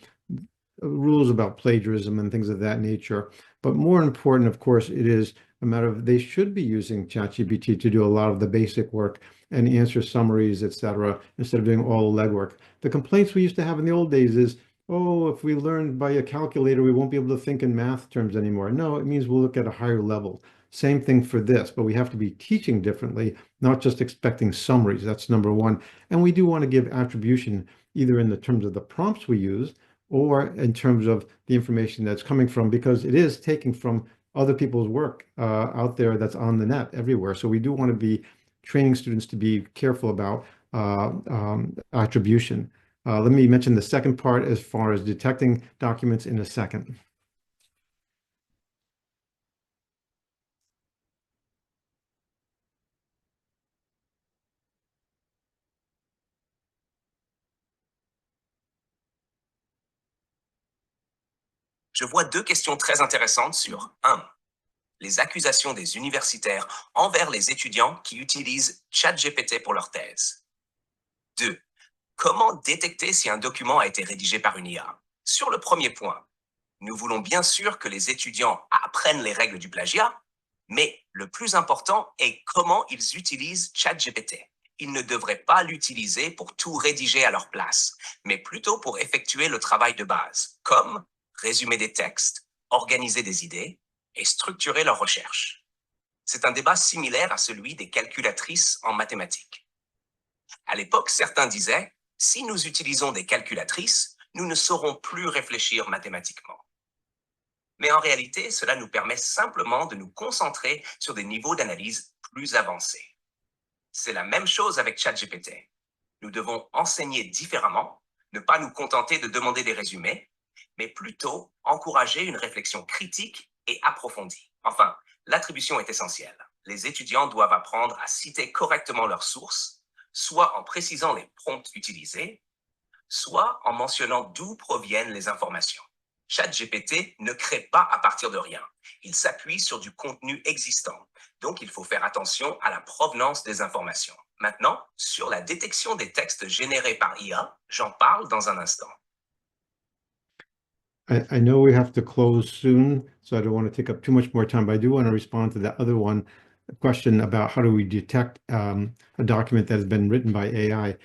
S3: rules about plagiarism and things of that nature. But more important, of course, it is a matter of they should be using ChatGPT to do a lot of the basic work and answer summaries, etc., instead of doing all the legwork. The complaints we used to have in the old days is, oh, if we learn by a calculator, we won't be able to think in math terms anymore. No, it means we'll look at a higher level. Same thing for this, but we have to be teaching differently, not just expecting summaries. That's number one. And we do want to give attribution either in the terms of the prompts we use or in terms of the information that's coming from, because it is taking from other people's work out there that's on the net everywhere. So we do want to be training students to be careful about attribution. Let me mention the second part as far as detecting documents in a second.
S7: Je vois deux questions très intéressantes sur 1. Les accusations des universitaires envers les étudiants qui utilisent ChatGPT pour leur thèse. 2. Comment détecter si un document a été rédigé par une IA? Sur le premier point, nous voulons bien sûr que les étudiants apprennent les règles du plagiat, mais le plus important est comment ils utilisent ChatGPT. Ils ne devraient pas l'utiliser pour tout rédiger à leur place, mais plutôt pour effectuer le travail de base, comme résumer des textes, organiser des idées et structurer leurs recherches. C'est un débat similaire à celui des calculatrices en mathématiques. À l'époque, certains disaient, si nous utilisons des calculatrices, nous ne saurons plus réfléchir mathématiquement. Mais en réalité, cela nous permet simplement de nous concentrer sur des niveaux d'analyse plus avancés. C'est la même chose avec ChatGPT. Nous devons enseigner différemment, ne pas nous contenter de demander des résumés, mais plutôt encourager une réflexion critique et approfondie. Enfin, l'attribution est essentielle. Les étudiants doivent apprendre à citer correctement leurs sources, soit en précisant les prompts utilisés, soit en mentionnant d'où proviennent les informations. ChatGPT ne crée pas à partir de rien. Il s'appuie sur du contenu existant. Donc, il faut faire attention à la provenance des informations. Maintenant, sur la détection des textes générés par IA, j'en parle dans un instant.
S3: I know we have to close soon, so I don't want to take up too much more time, but I do want to respond to that other one, a question about how do we detect a document that has been written by AI.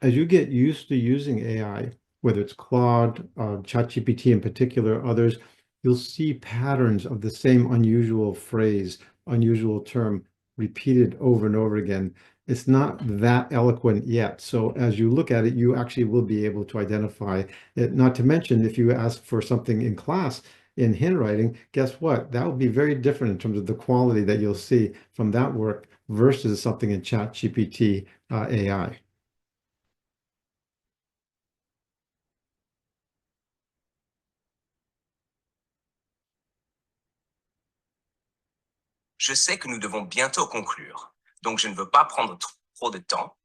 S3: As you get used to using AI, whether it's Claude, ChatGPT in particular, others, you'll see patterns of the same unusual phrase, unusual term repeated over and over again. It's not that eloquent yet. So as you look at it, you actually will be able to identify it. Not to mention, if you ask for something in class in handwriting, guess what? That will be very different in terms of the quality that you'll see from that work versus something in ChatGPT AI.
S7: Je sais que nous devons bientôt conclure, donc je ne veux pas prendre trop de temps,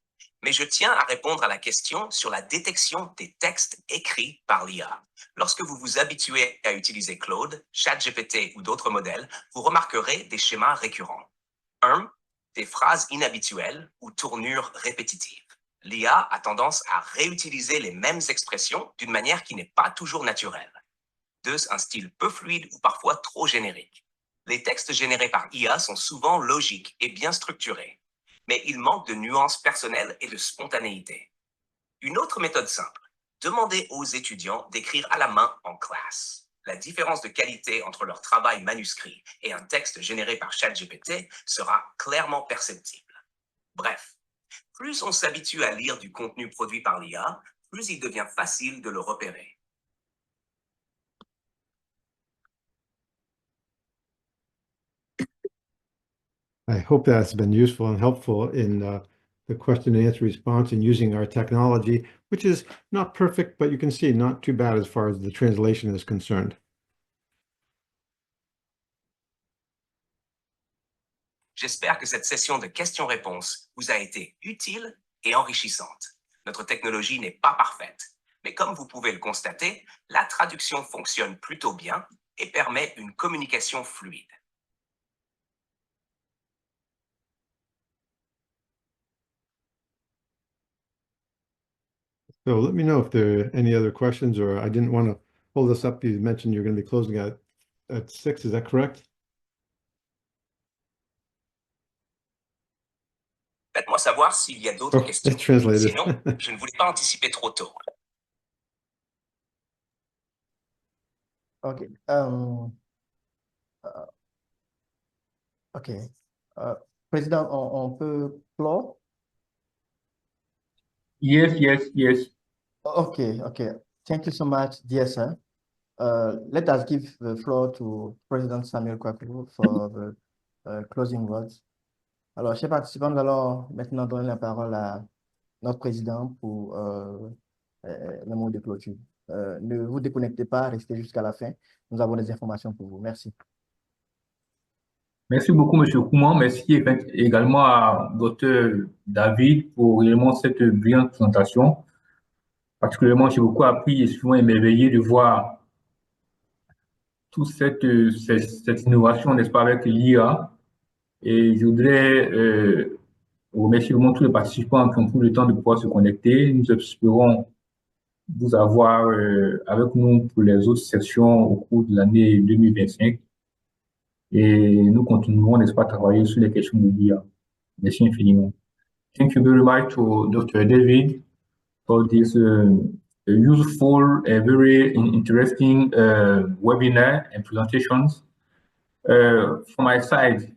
S7: mais je tiens à répondre à la question sur la détection des textes écrits par l'IA. Lorsque vous vous habituez à utiliser Claude, ChatGPT ou d'autres modèles, vous remarquerez des schémas récurrents. 1. Des phrases inhabituelles ou tournures répétitives. L'IA a tendance à réutiliser les mêmes expressions d'une manière qui n'est pas toujours naturelle. 2. Un style peu fluide ou parfois trop générique. Les textes générés par IA sont souvent logiques et bien structurés, mais ils manquent de nuances personnelles et de spontanéité. Une autre méthode simple, demandez aux étudiants d'écrire à la main en classe. La différence de qualité entre leur travail manuscrit et un texte généré par ChatGPT sera clairement perceptible. Bref, plus on s'habitue à lire du contenu produit par l'IA, plus il devient facile de le repérer.
S3: I hope that's been useful and helpful in the question and answer response and using our technology, which is not perfect, but you can see not too bad as far as the translation is concerned.
S7: J'espère que cette session de questions-réponses vous a été utile et enrichissante. Notre technologie n'est pas parfaite, mais comme vous pouvez le constater, la traduction fonctionne plutôt bien et permet une communication fluide.
S3: So let me know if there are any other questions, or I didn't want to hold us up. You mentioned you're going to be closing at 6, is that correct?
S7: Faites-moi savoir s'il y a d'autres
S3: Oh,
S7: questions.
S3: it's translated.
S7: Sinon, je ne voulais pas anticiper trop tôt.
S1: OK. OK. Président, on peut clore?
S2: Yes, yes, yes.
S1: Okay, okay. Thank you so much, dear sir. Let us give the floor to President Samuel Kwaku for the closing words. Alors, chers participants, nous allons maintenant donner la parole à notre président pour le mot de clôture. Ne vous déconnectez pas, restez jusqu'à la fin. Nous avons des informations pour vous. Merci.
S2: Merci beaucoup, M. Kouman. Merci également à Dr. David pour vraiment cette brillante présentation. Particulièrement, j'ai beaucoup appris et souvent émerveillé de voir toute cette innovation, n'est-ce pas, avec l'IA. Et je voudrais remercier vraiment tous les participants qui ont pris le temps de pouvoir se connecter. Nous espérons vous avoir avec nous pour les autres sessions au cours de l'année 2025. Et nous continuerons, n'est-ce pas, à travailler sur les questions de l'IA. Merci infiniment. Thank you very much to Dr. David for this useful and very interesting webinar and presentations. From my side,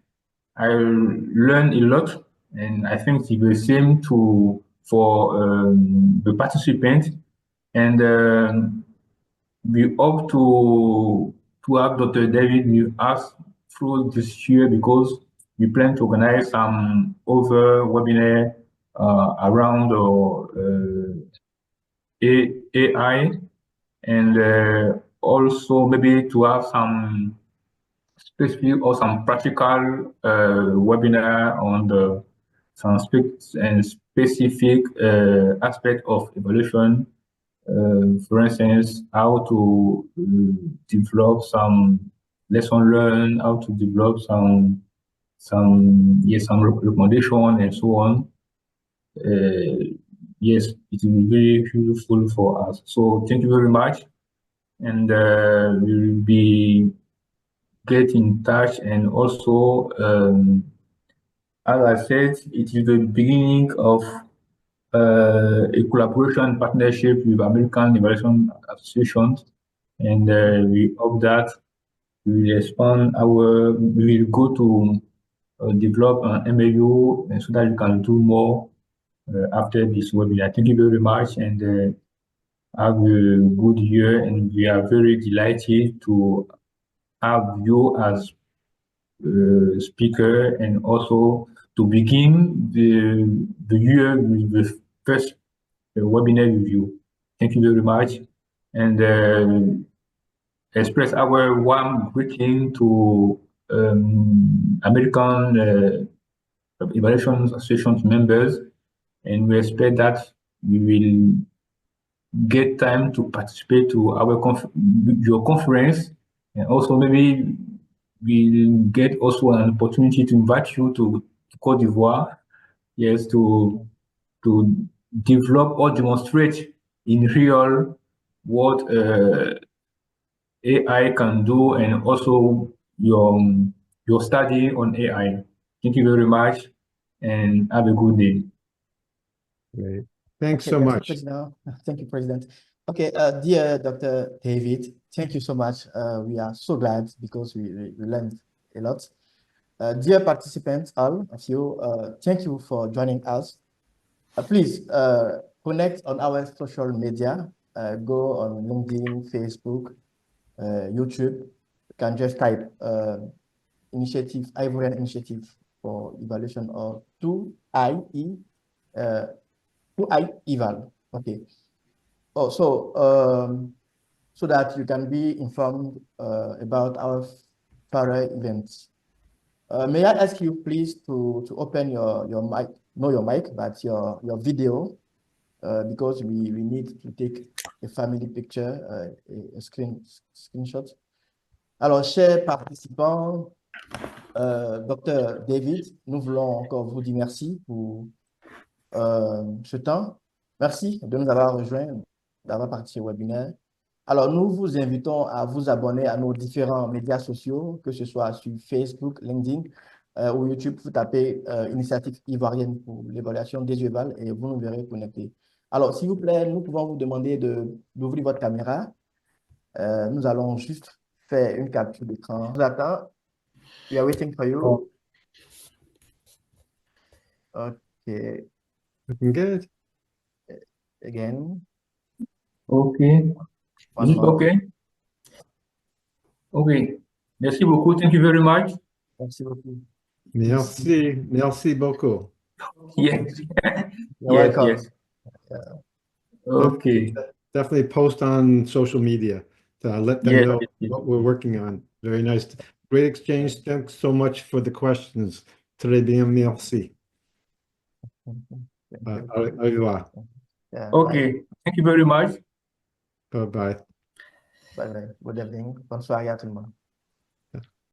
S2: I learned a lot, and I think it's the same for the participants. And we hope to have Dr. David with us through this year, because we plan to organize some other webinar around AI, and also maybe to have some specific or some practical webinar on some specific aspect of evaluation. For instance, how to develop some lesson learned, how to develop some recommendation and so on. Yes, it will be very useful for us. So thank you very much, and we will be get in touch. And also, as I said, it is the beginning of a collaboration partnership with American Evaluation Associations, and we hope that we will expand we will go to develop an MAU, and so that we can do more after this webinar. Thank you very much, and have a good year, and we are very delighted to have you as speaker, and also to begin the year with the first webinar with you. Thank you very much, and express our warm greeting to American Evaluation Association members, and we expect that we will get time to participate to your conference, and also maybe we'll get also an opportunity to invite you to Côte d'Ivoire, yes, to develop or demonstrate in real what AI can do, and also your study on AI. Thank you very much, and have a good day.
S3: Great. Thanks
S1: Okay,
S3: so
S1: merci,
S3: much.
S1: Président. Thank you, President. Okay, dear Dr. David, thank you so much. We are so glad because we learned a lot. Dear participants, all of you, thank you for joining us. Please connect on our social media. Go on LinkedIn, Facebook, YouTube. You can just type initiative, Ivorian Initiative for Evaluation, or 2IE, 2I Eval. Okay. Oh, so that you can be informed about our further events. May I ask you please to open your mic, not your mic, but your video, because we need to take a family picture, a screenshot. Alors, chers participants, Dr. David, nous voulons encore vous dire merci pour ce temps. Merci de nous avoir rejoints, d'avoir participé au webinaire. Alors, nous vous invitons à vous abonner à nos différents médias sociaux, que ce soit sur Facebook, LinkedIn ou YouTube. Vous tapez Initiative ivoirienne pour l'évaluation des UEVAL et vous nous verrez connectés. Alors, s'il vous plaît, nous pouvons vous demander d'ouvrir votre caméra. Nous allons juste faire une capture d'écran. Je vous attends. We are waiting for you. Okay.
S3: Looking good.
S1: Again.
S2: Okay.
S1: One
S2: Is it
S1: more.
S2: okay? Okay. Merci beaucoup. Thank you very much.
S1: Merci beaucoup.
S3: Merci. Merci beaucoup.
S2: Yes.
S1: You're
S2: Yes,
S1: welcome.
S2: yes. Okay.
S3: Definitely post on social media to let them
S2: Yes,
S3: know
S2: yes, yes.
S3: what we're working on. Very nice. Great exchange. Thanks so much for the questions. Très bien, merci. Au revoir.
S1: Yeah,
S2: Okay. Thank you very much.
S3: Bye-bye.
S1: Bye bye. Good evening. Bonne soirée à tout le monde.